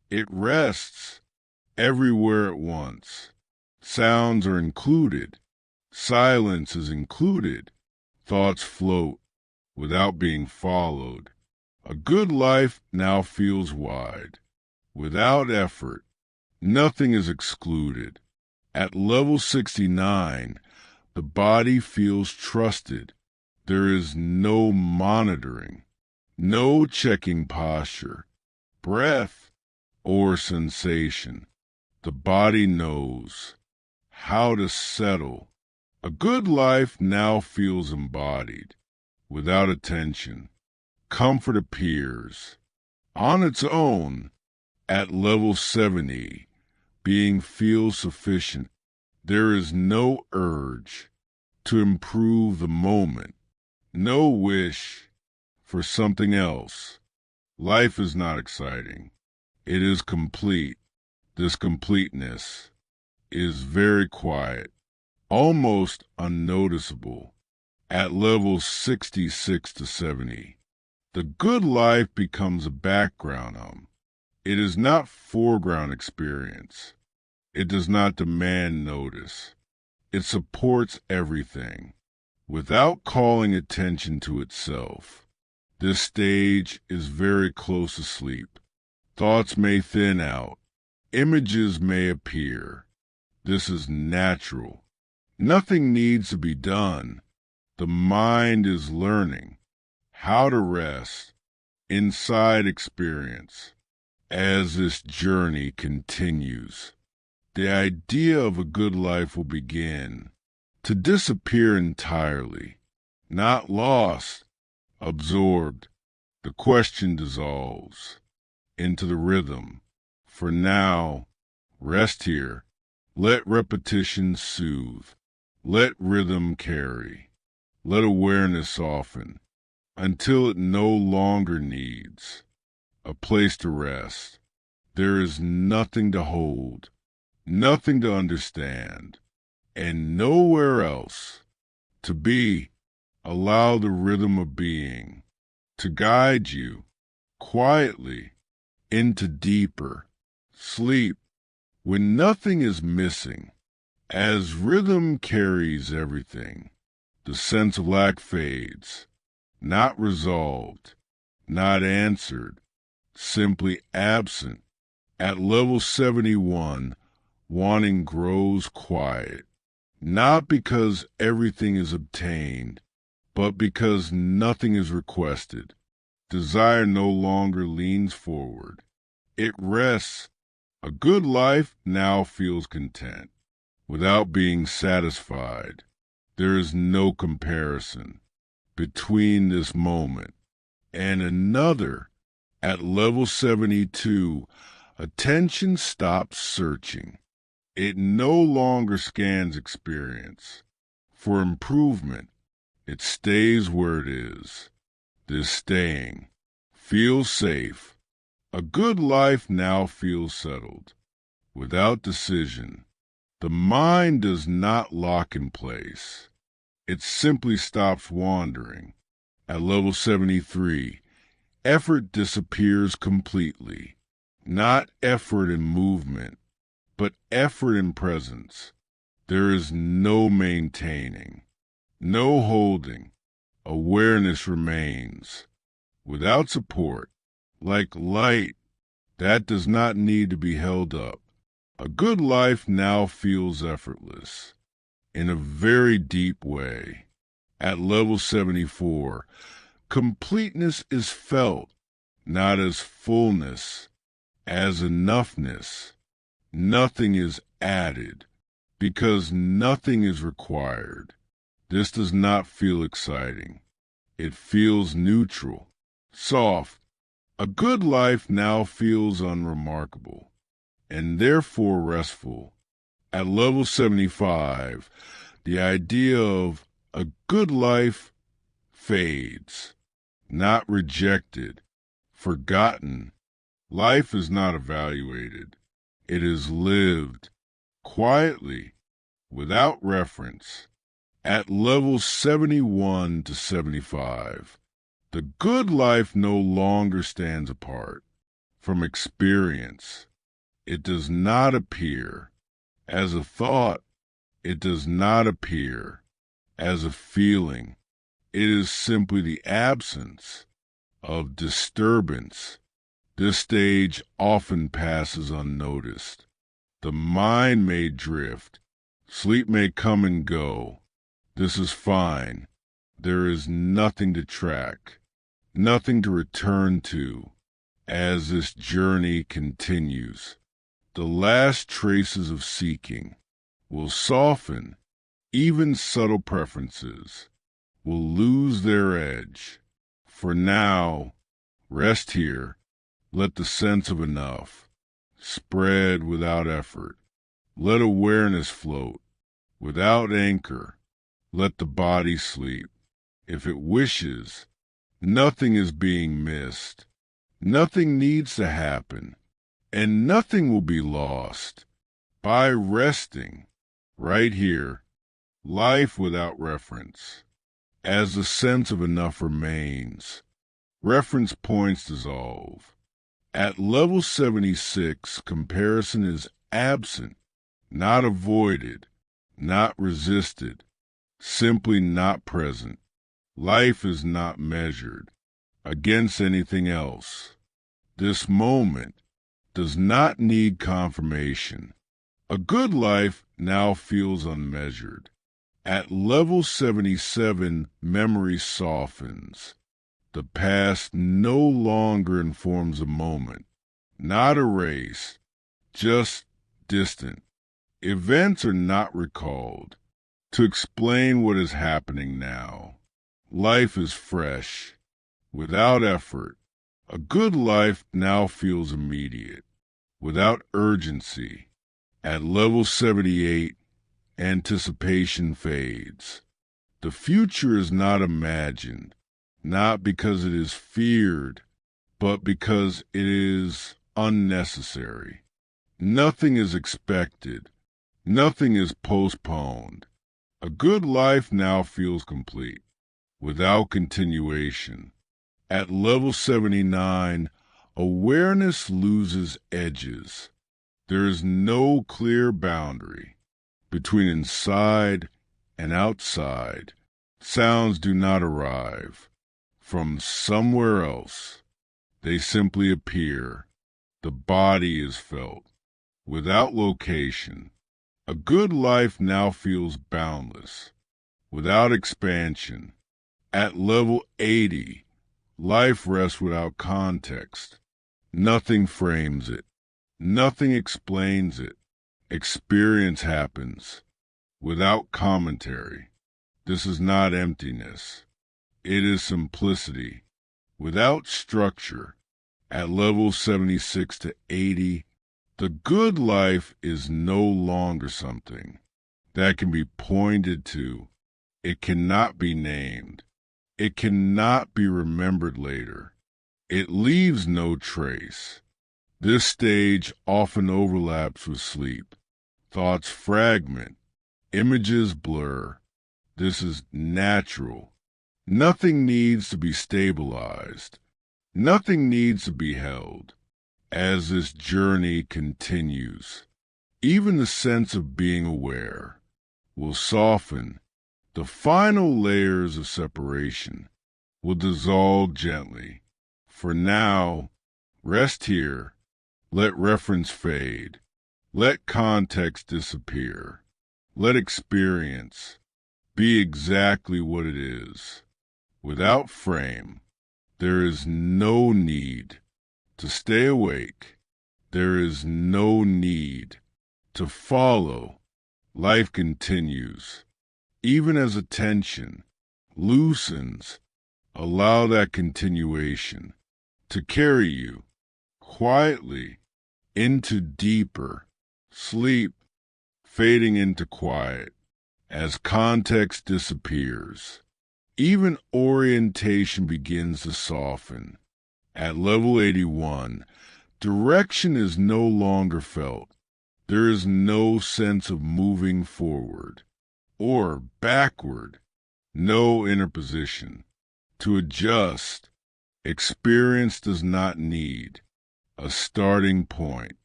It rests everywhere at once. Sounds are included. Silence is included. Thoughts float without being followed. A good life now feels wide. Without effort, nothing is excluded. At level 69, the body feels trusted. There is no monitoring, no checking posture, breath, or sensation. The body knows how to settle. A good life now feels embodied. Without attention, comfort appears. On its own, at level 70, being feels sufficient. There is no urge to improve the moment, no wish for something else. Life is not exciting. It is complete. This completeness is very quiet, almost unnoticeable. At levels 66 to 70, the good life becomes a background. It is not foreground experience. It does not demand notice. It supports everything without calling attention to itself. This stage is very close to sleep. Thoughts may thin out. Images may appear. This is natural. Nothing needs to be done. The mind is learning how to rest inside experience. As this journey continues, the idea of a good life will begin to disappear entirely, not lost, absorbed. The question dissolves into the rhythm. For now, rest here. Let repetition soothe. Let rhythm carry. Let awareness soften until it no longer needs a place to rest. There is nothing to hold, nothing to understand, and nowhere else to be. Allow the rhythm of being to guide you quietly into deeper sleep when nothing is missing. As rhythm carries everything, the sense of lack fades, not resolved, not answered, simply absent. At level 71, wanting grows quiet, not because everything is obtained, but because nothing is requested. Desire no longer leans forward. It rests A good life now feels content, without being satisfied. There is no comparison between this moment and another. At level 72, attention stops searching. It no longer scans experience for improvement. It stays where it is. This staying feels safe. A good life now feels settled, without decision. The mind does not lock in place. It simply stops wandering. At level 73, effort disappears completely. Not effort in movement, but effort in presence. There is no maintaining, no holding. Awareness remains. Without support, like light that does not need to be held up. A good life now feels effortless, in a very deep way. At level 74, completeness is felt, not as fullness, as enoughness. Nothing is added, because nothing is required. This does not feel exciting. It feels neutral, soft. A good life now feels unremarkable, and therefore restful. At level 75, the idea of a good life fades, not rejected, forgotten. Life is not evaluated. It is lived quietly, without reference. At levels 71 to 75, the good life no longer stands apart from experience. It does not appear as a thought. It does not appear as a feeling. It is simply the absence of disturbance. This stage often passes unnoticed. The mind may drift. Sleep may come and go. This is fine. There is nothing to track, nothing to return to as this journey continues. The last traces of seeking will soften. Even subtle preferences will lose their edge. For now, rest here. Let the sense of enough spread without effort. Let awareness float without anchor. Let the body sleep. If it wishes, nothing is being missed. Nothing needs to happen, and nothing will be lost. By resting right here, life without reference, as the sense of enough remains, reference points dissolve. At level 76, comparison is absent, not avoided, not resisted, simply not present. Life is not measured against anything else. This moment does not need confirmation. A good life now feels unmeasured. At level 77, memory softens. The past no longer informs a moment, not erased, just distant. Events are not recalled to explain what is happening now. Life is fresh, without effort. A good life now feels immediate, without urgency. At level 78, anticipation fades. The future is not imagined, not because it is feared, but because it is unnecessary. Nothing is expected. Nothing is postponed. A good life now feels complete, without continuation. At level 79, awareness loses edges. There is no clear boundary between inside and outside. Sounds do not arrive from somewhere else. They simply appear. The body is felt, without location. A good life now feels boundless, without expansion. At level 80, life rests without context. Nothing frames it. Nothing explains it. Experience happens without commentary. This is not emptiness. It is simplicity without structure. At level 76 to 80, the good life is no longer something that can be pointed to. It cannot be named. It cannot be remembered later. It leaves no trace. This stage often overlaps with sleep. Thoughts fragment. Images blur. This is natural. Nothing needs to be stabilized. Nothing needs to be held. As this journey continues, even the sense of being aware will soften. The final layers of separation will dissolve gently. For now, rest here. Let reference fade. Let context disappear. Let experience be exactly what it is. Without frame, there is no need to stay awake. There is no need to follow. Life continues. Even as attention loosens, allow that continuation to carry you quietly into deeper sleep, fading into quiet as context disappears. Even orientation begins to soften. At level 81, direction is no longer felt. There is no sense of moving forward or backward, no inner position. To adjust, experience does not need a starting point.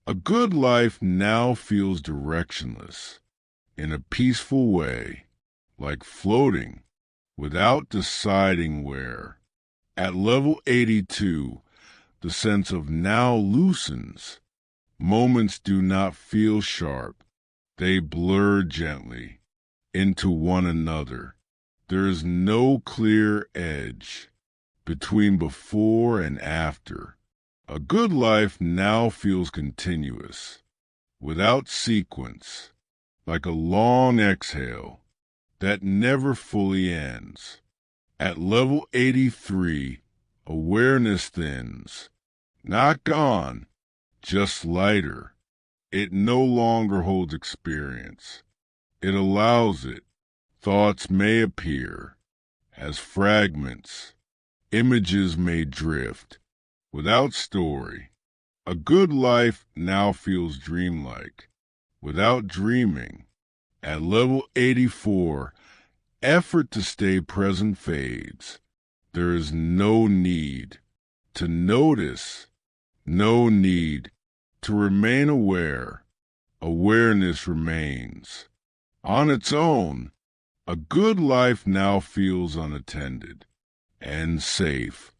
A good life now feels directionless, in a peaceful way, like floating without deciding where. At level 82, the sense of now loosens. Moments do not feel sharp. They blur gently into one another. There is no clear edge between before and after. A good life now feels continuous, without sequence, like a long exhale that never fully ends. At level 83, awareness thins, not gone, just lighter. It no longer holds experience. It allows it. Thoughts may appear as fragments. Images may drift without story. A good life now feels dreamlike, without dreaming. At level 84, effort to stay present fades. There is no need to notice, no need to remain aware. Awareness remains. On its own, a good life now feels unattended and safe.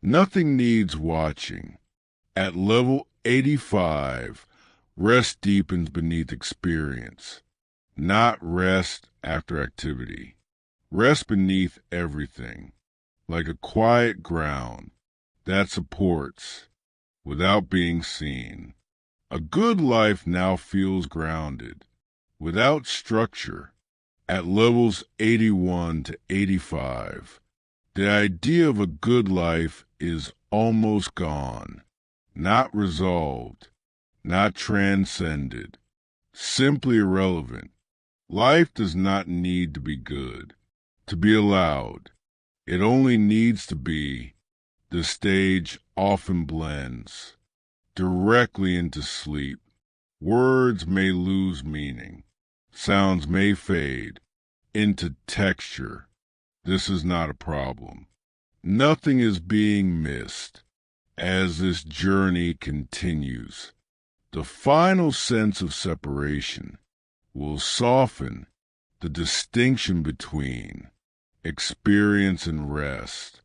Nothing needs watching. At level 85, rest deepens beneath experience, not rest after activity. Rest beneath everything, like a quiet ground that supports without being seen. A good life now feels grounded, without structure. At levels 81 to 85, the idea of a good life is almost gone, not resolved, not transcended, simply irrelevant. Life does not need to be good to be allowed. It only needs to be. The stage often blends directly into sleep. Words may lose meaning. Sounds may fade into texture. This is not a problem. Nothing is being missed as this journey continues. The final sense of separation will soften the distinction between experience and rest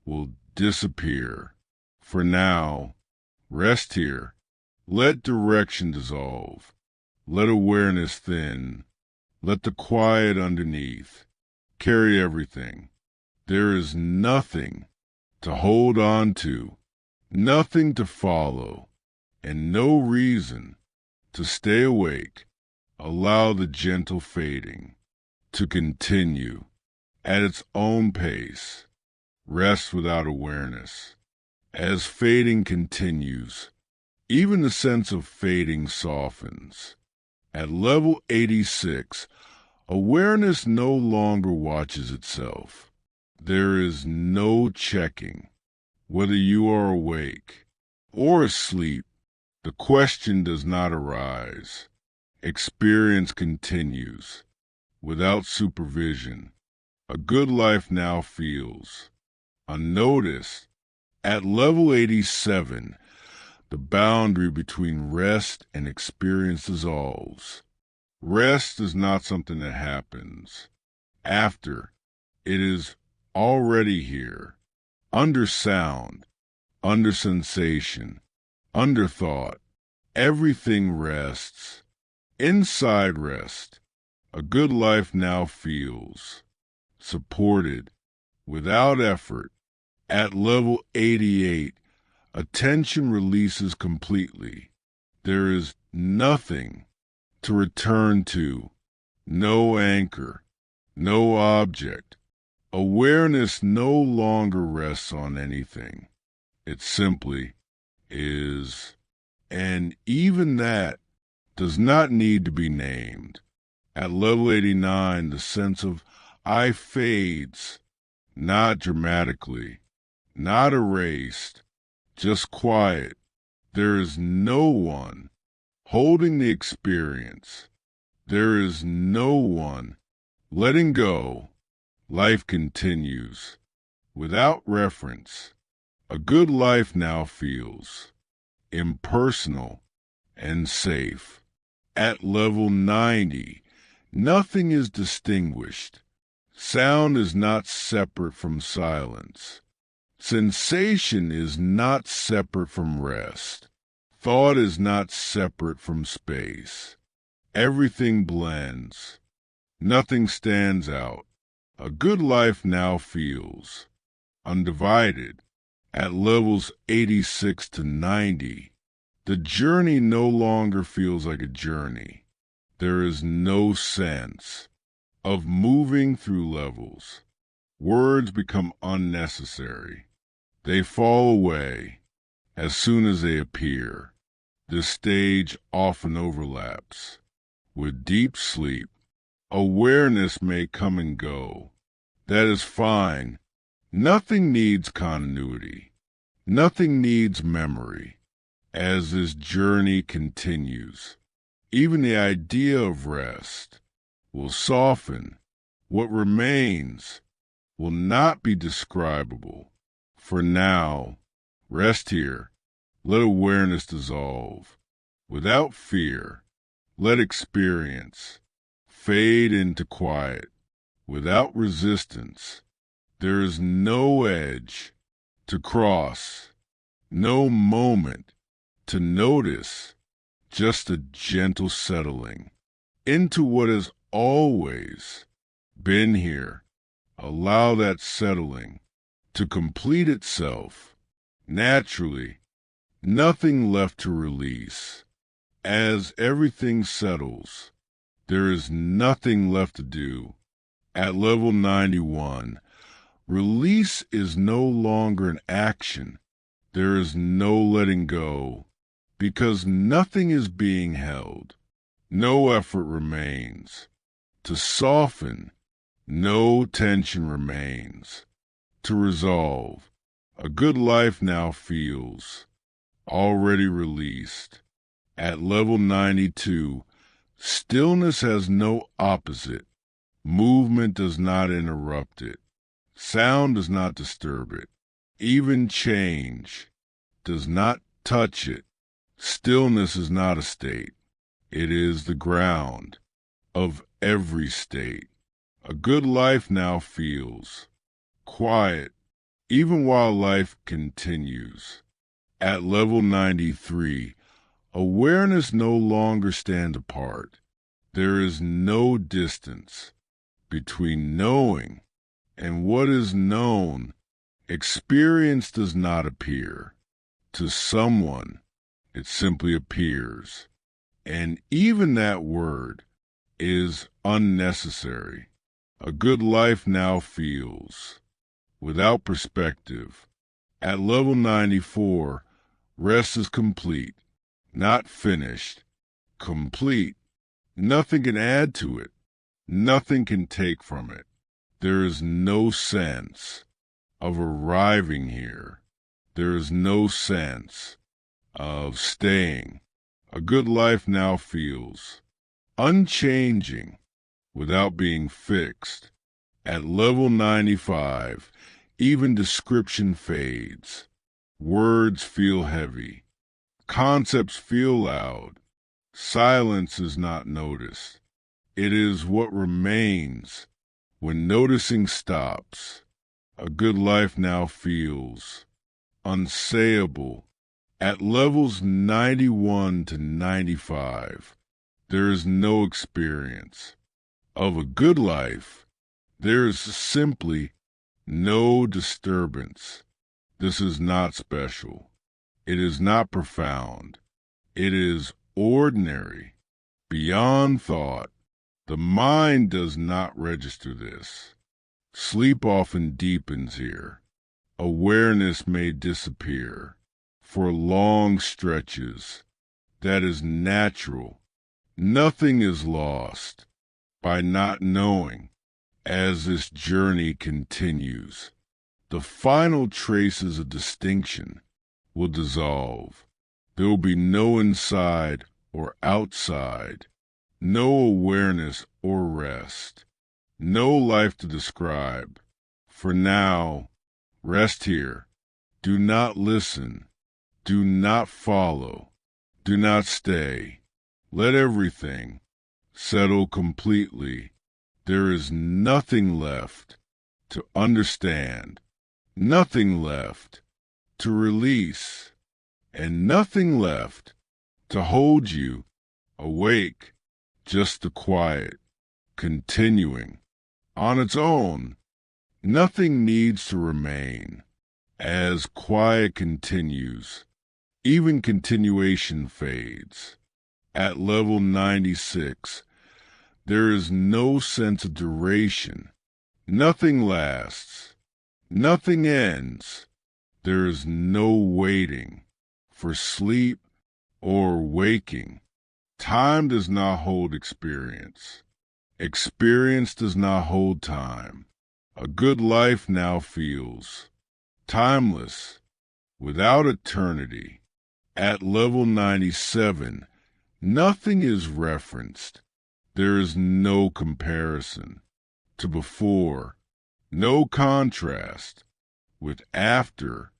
will disappear. For now, rest here. Let direction dissolve. Let awareness thin. Let the quiet underneath carry everything. There is nothing to hold on to, nothing to follow, and no reason to stay awake, allow the gentle fading to continue at its own pace. Rest without awareness. As fading continues, even the sense of fading softens. At level 86, awareness no longer watches itself. There is no checking whether you are awake or asleep. The question does not arise. Experience continues without supervision. A good life now feels unnoticed. At level 87, the boundary between rest and experience dissolves. Rest is not something that happens after. It is already here, under sound, under sensation, under thought. Everything rests. Inside rest, a good life now feels supported, without effort. At level 88, attention releases completely. There is nothing to return to, no anchor, no object. Awareness no longer rests on anything. It simply is. And even that does not need to be named. At level 89, the sense of I fades, not dramatically, not erased, just quiet. There is no one holding the experience. There is no one letting go. Life continues without reference. A good life now feels impersonal and safe. At level 90, nothing is distinguished. Sound is not separate from silence. Sensation is not separate from rest. Thought is not separate from space. Everything blends. Nothing stands out. A good life now feels undivided. At levels 86 to 90, the journey no longer feels like a journey. There is no sense of moving through levels. Words become unnecessary. They fall away as soon as they appear. This stage often overlaps with deep sleep. Awareness may come and go. That is fine. Nothing needs continuity. Nothing needs memory. As this journey continues, even the idea of rest will soften. What remains will not be describable. For now, rest here. Let awareness dissolve. Without fear, let experience fade into quiet. Without resistance, there is no edge to cross, no moment to notice, just a gentle settling into what has always been here. Allow that settling to complete itself naturally, nothing left to release. As everything settles, there is nothing left to do. At level 91, release is no longer an action. There is no letting go, because nothing is being held. No effort remains. To soften, no tension remains. To resolve, a good life now feels already released. At level 92, stillness has no opposite. Movement does not interrupt it. Sound does not disturb it. Even change does not touch it. Stillness is not a state. It is the ground of every state. A good life now feels quiet, even while life continues. At level 93, awareness no longer stands apart. There is no distance between knowing and what is known. Experience does not appear to someone It simply appears. And even that word is unnecessary. A good life now feels, without perspective. At level 94, rest is complete, not finished, complete. Nothing can add to it. Nothing can take from it. There is no sense of arriving here. There is no sense of staying. A good life now feels unchanging without being fixed. At level 95, even description fades. Words feel heavy. Concepts feel loud. Silence is not noticed. It is what remains when noticing stops. A good life now feels unsayable. At levels 91 to 95, there is no experience of a good life. There is simply no disturbance. This is not special. It is not profound. It is ordinary, beyond thought. The mind does not register this. Sleep often deepens here. Awareness may disappear for long stretches. That is natural. Nothing is lost by not knowing as this journey continues. The final traces of distinction will dissolve. There will be no inside or outside, no awareness or rest, no life to describe. For now, rest here. Do not listen. Do not follow. Do not stay. Let everything settle completely. There is nothing left to understand, nothing left to release, and nothing left to hold you awake. Just the quiet, continuing on its own. Nothing needs to remain. As quiet continues, even continuation fades. At level 96, there is no sense of duration. Nothing lasts. Nothing ends. There is no waiting for sleep or waking. Time does not hold experience. Experience does not hold time. A good life now feels timeless, without eternity. At level 97, nothing is referenced. There is no comparison to before, no contrast with after.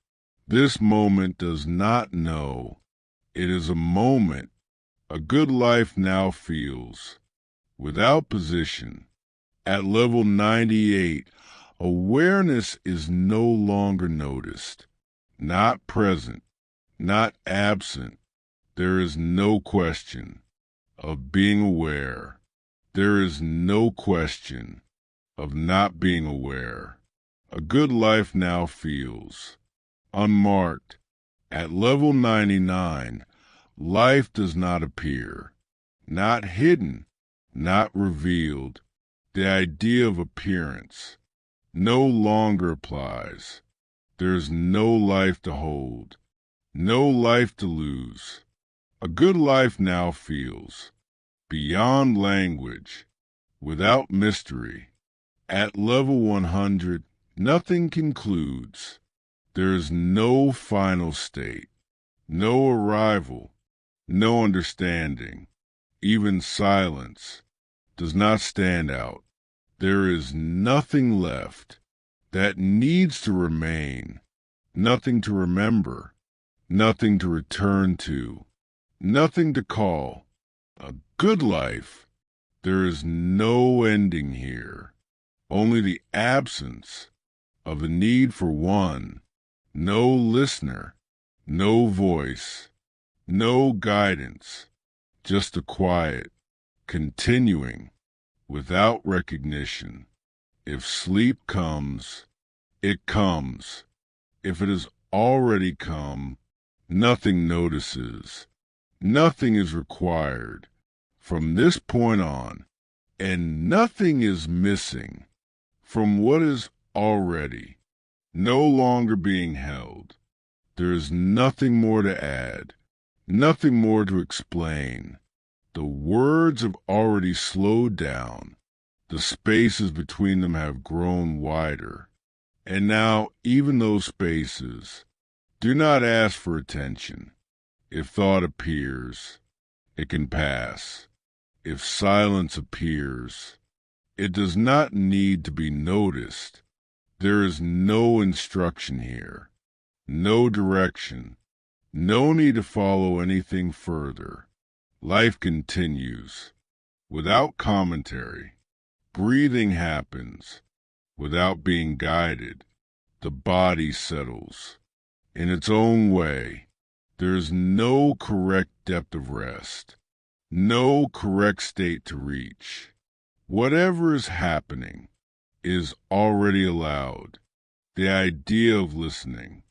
This moment does not know. It is a moment. A good life now feels without position. At level 98, awareness is no longer noticed, not present, not absent. There is no question of being aware. There is no question of not being aware. A good life now feels unmarked. At level 99, life does not appear, not hidden, not revealed. The idea of appearance no longer applies. There is no life to hold, no life to lose. A good life now feels beyond language, without mystery. At level 100, nothing concludes. There is no final state, no arrival, no understanding. Even silence does not stand out. There is nothing left that needs to remain, nothing to remember, nothing to return to, nothing to call a good life. There is no ending here, only the absence of a need for one, no listener, no voice, no guidance, just a quiet, continuing, without recognition. If sleep comes, it comes. If it has already come, Nothing notices. Nothing is required from this point on, and nothing is missing from what is already no longer being held. There is nothing more to add, nothing more to explain. The words have already slowed down. The spaces between them have grown wider. And now even those spaces do not ask for attention. If thought appears, it can pass. If silence appears, it does not need to be noticed. There is no instruction here, no direction, no need to follow anything further. Life continues without commentary. Breathing happens without being guided. The body settles in its own way. There is no correct depth of rest, no correct state to reach. Whatever is happening is already allowed. The idea of listening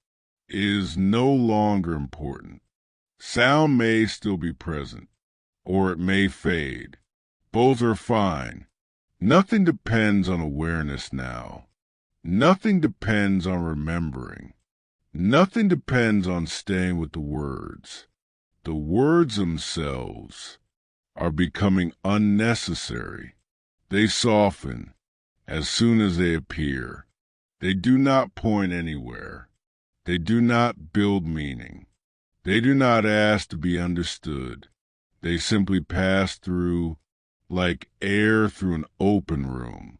is no longer important. Sound may still be present, or it may fade. Both are fine. Nothing depends on awareness now. Nothing depends on remembering. Nothing depends on staying with the words. The words themselves are becoming unnecessary. They soften as soon as they appear. They do not point anywhere. They do not build meaning. They do not ask to be understood. They simply pass through like air through an open room.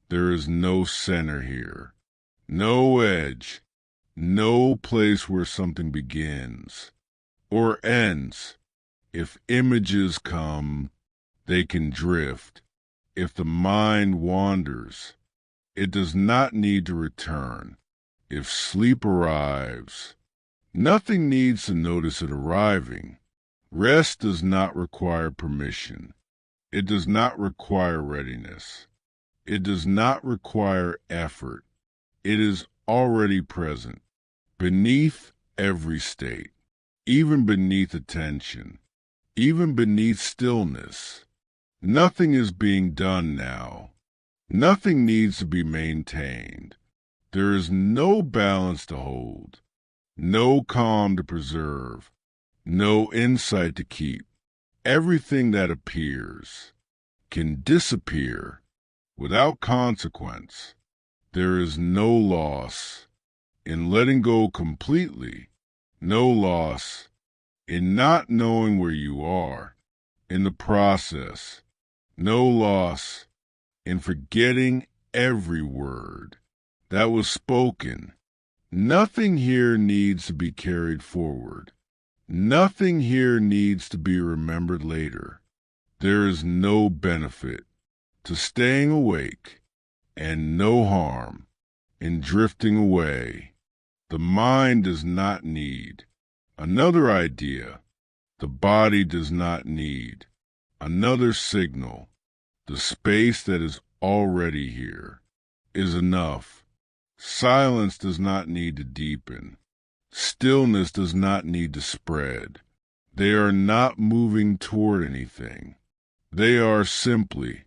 There is no center here, no edge, no place where something begins or ends. If images come, they can drift. If the mind wanders, it does not need to return. If sleep arrives, nothing needs to notice it arriving. Rest does not require permission. It does not require readiness. It does not require effort. It is already present, beneath every state, even beneath attention, even beneath stillness. Nothing is being done now. Nothing needs to be maintained. There is no balance to hold, no calm to preserve, no insight to keep. Everything that appears can disappear without consequence. There is no loss in letting go completely, no loss in not knowing where you are in the process, no loss in forgetting every word that was spoken. Nothing here needs to be carried forward. Nothing here needs to be remembered later. There is no benefit to staying awake and no harm in drifting away. The mind does not need another idea. The body does not need another signal. The space that is already here is enough. Silence does not need to deepen. Stillness does not need to spread. They are not moving toward anything. They are simply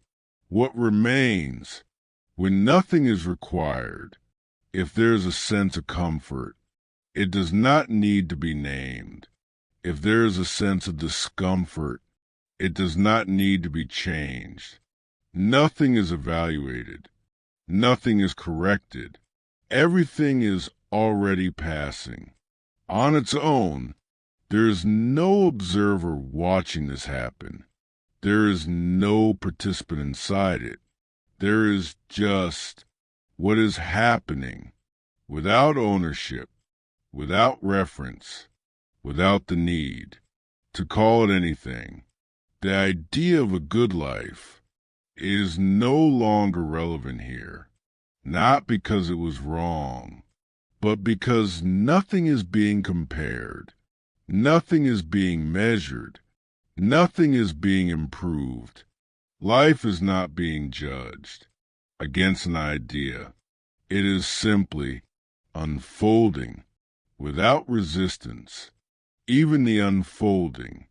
what remains when nothing is required. If there is a sense of comfort, it does not need to be named. If there is a sense of discomfort, it does not need to be changed. Nothing is evaluated. Nothing is corrected. Everything is already passing. On its own, there is no observer watching this happen. There is no participant inside it. There is just what is happening, without ownership, without reference, without the need to call it anything. The idea of a good life is no longer relevant here, not because it was wrong, but because nothing is being compared, nothing is being measured, nothing is being improved. Life is not being judged against an idea. It is simply unfolding without resistance, even the unfolding,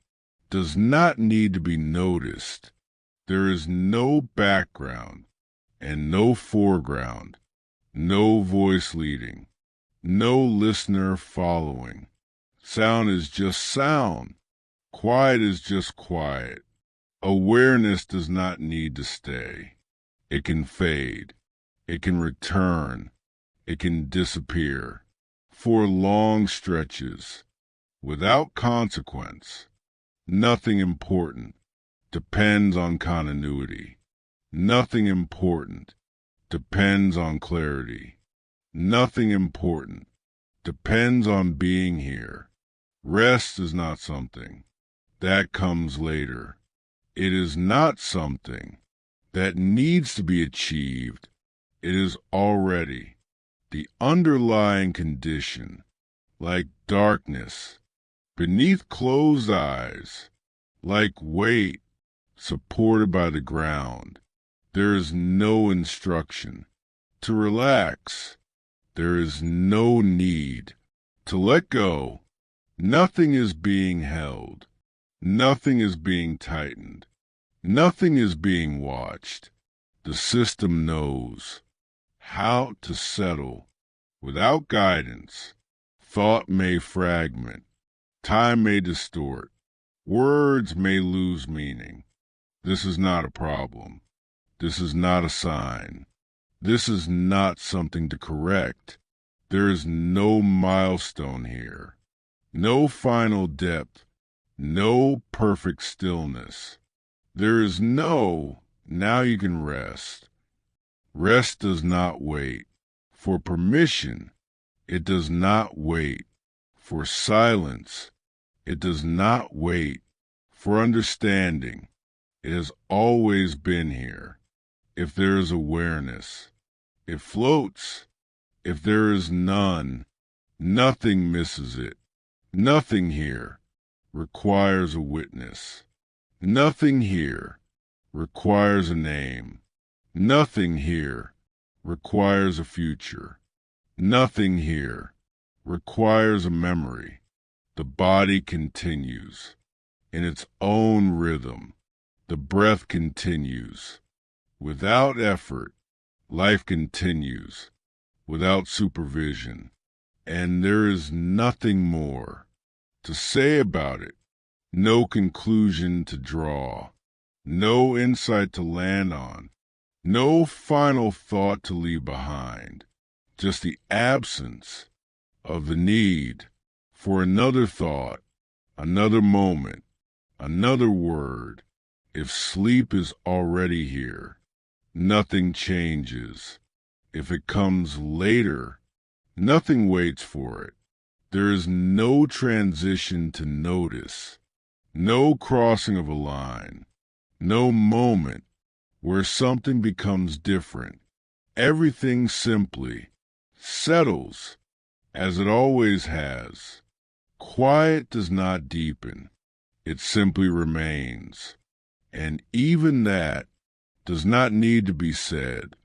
does not need to be noticed. There is no background and no foreground, no voice leading, no listener following. Sound is just sound. Quiet is just quiet. Awareness does not need to stay. It can fade. It can return. It can disappear for long stretches without consequence. Nothing important depends on continuity. Nothing important depends on clarity. Nothing important depends on being here. Rest is not something that comes later. It is not something that needs to be achieved. It is already the underlying condition, like darkness beneath closed eyes, like weight supported by the ground. There is no instruction to relax. There is no need to let go. Nothing is being held. Nothing is being tightened. Nothing is being watched. The system knows how to settle without guidance. Thought may fragment. Time may distort. Words may lose meaning. This is not a problem. This is not a sign. This is not something to correct. There is no milestone here. No final depth. No perfect stillness. There is no, now you can rest. Rest does not wait for permission. It does not wait for silence. It does not wait for understanding. It has always been here. If there is awareness, it floats. If there is none, nothing misses it. Nothing here requires a witness. Nothing here requires a name. Nothing here requires a future. Nothing here requires a memory. The body continues in its own rhythm. The breath continues. Without effort, life continues. Without supervision. And there is nothing more to say about it. No conclusion to draw. No insight to land on. No final thought to leave behind. Just the absence of the need for another thought, another moment, another word. If sleep is already here, nothing changes. If it comes later, nothing waits for it. There is no transition to notice, no crossing of a line, no moment where something becomes different. Everything simply settles as it always has. Quiet does not deepen. It simply remains. And even that does not need to be said.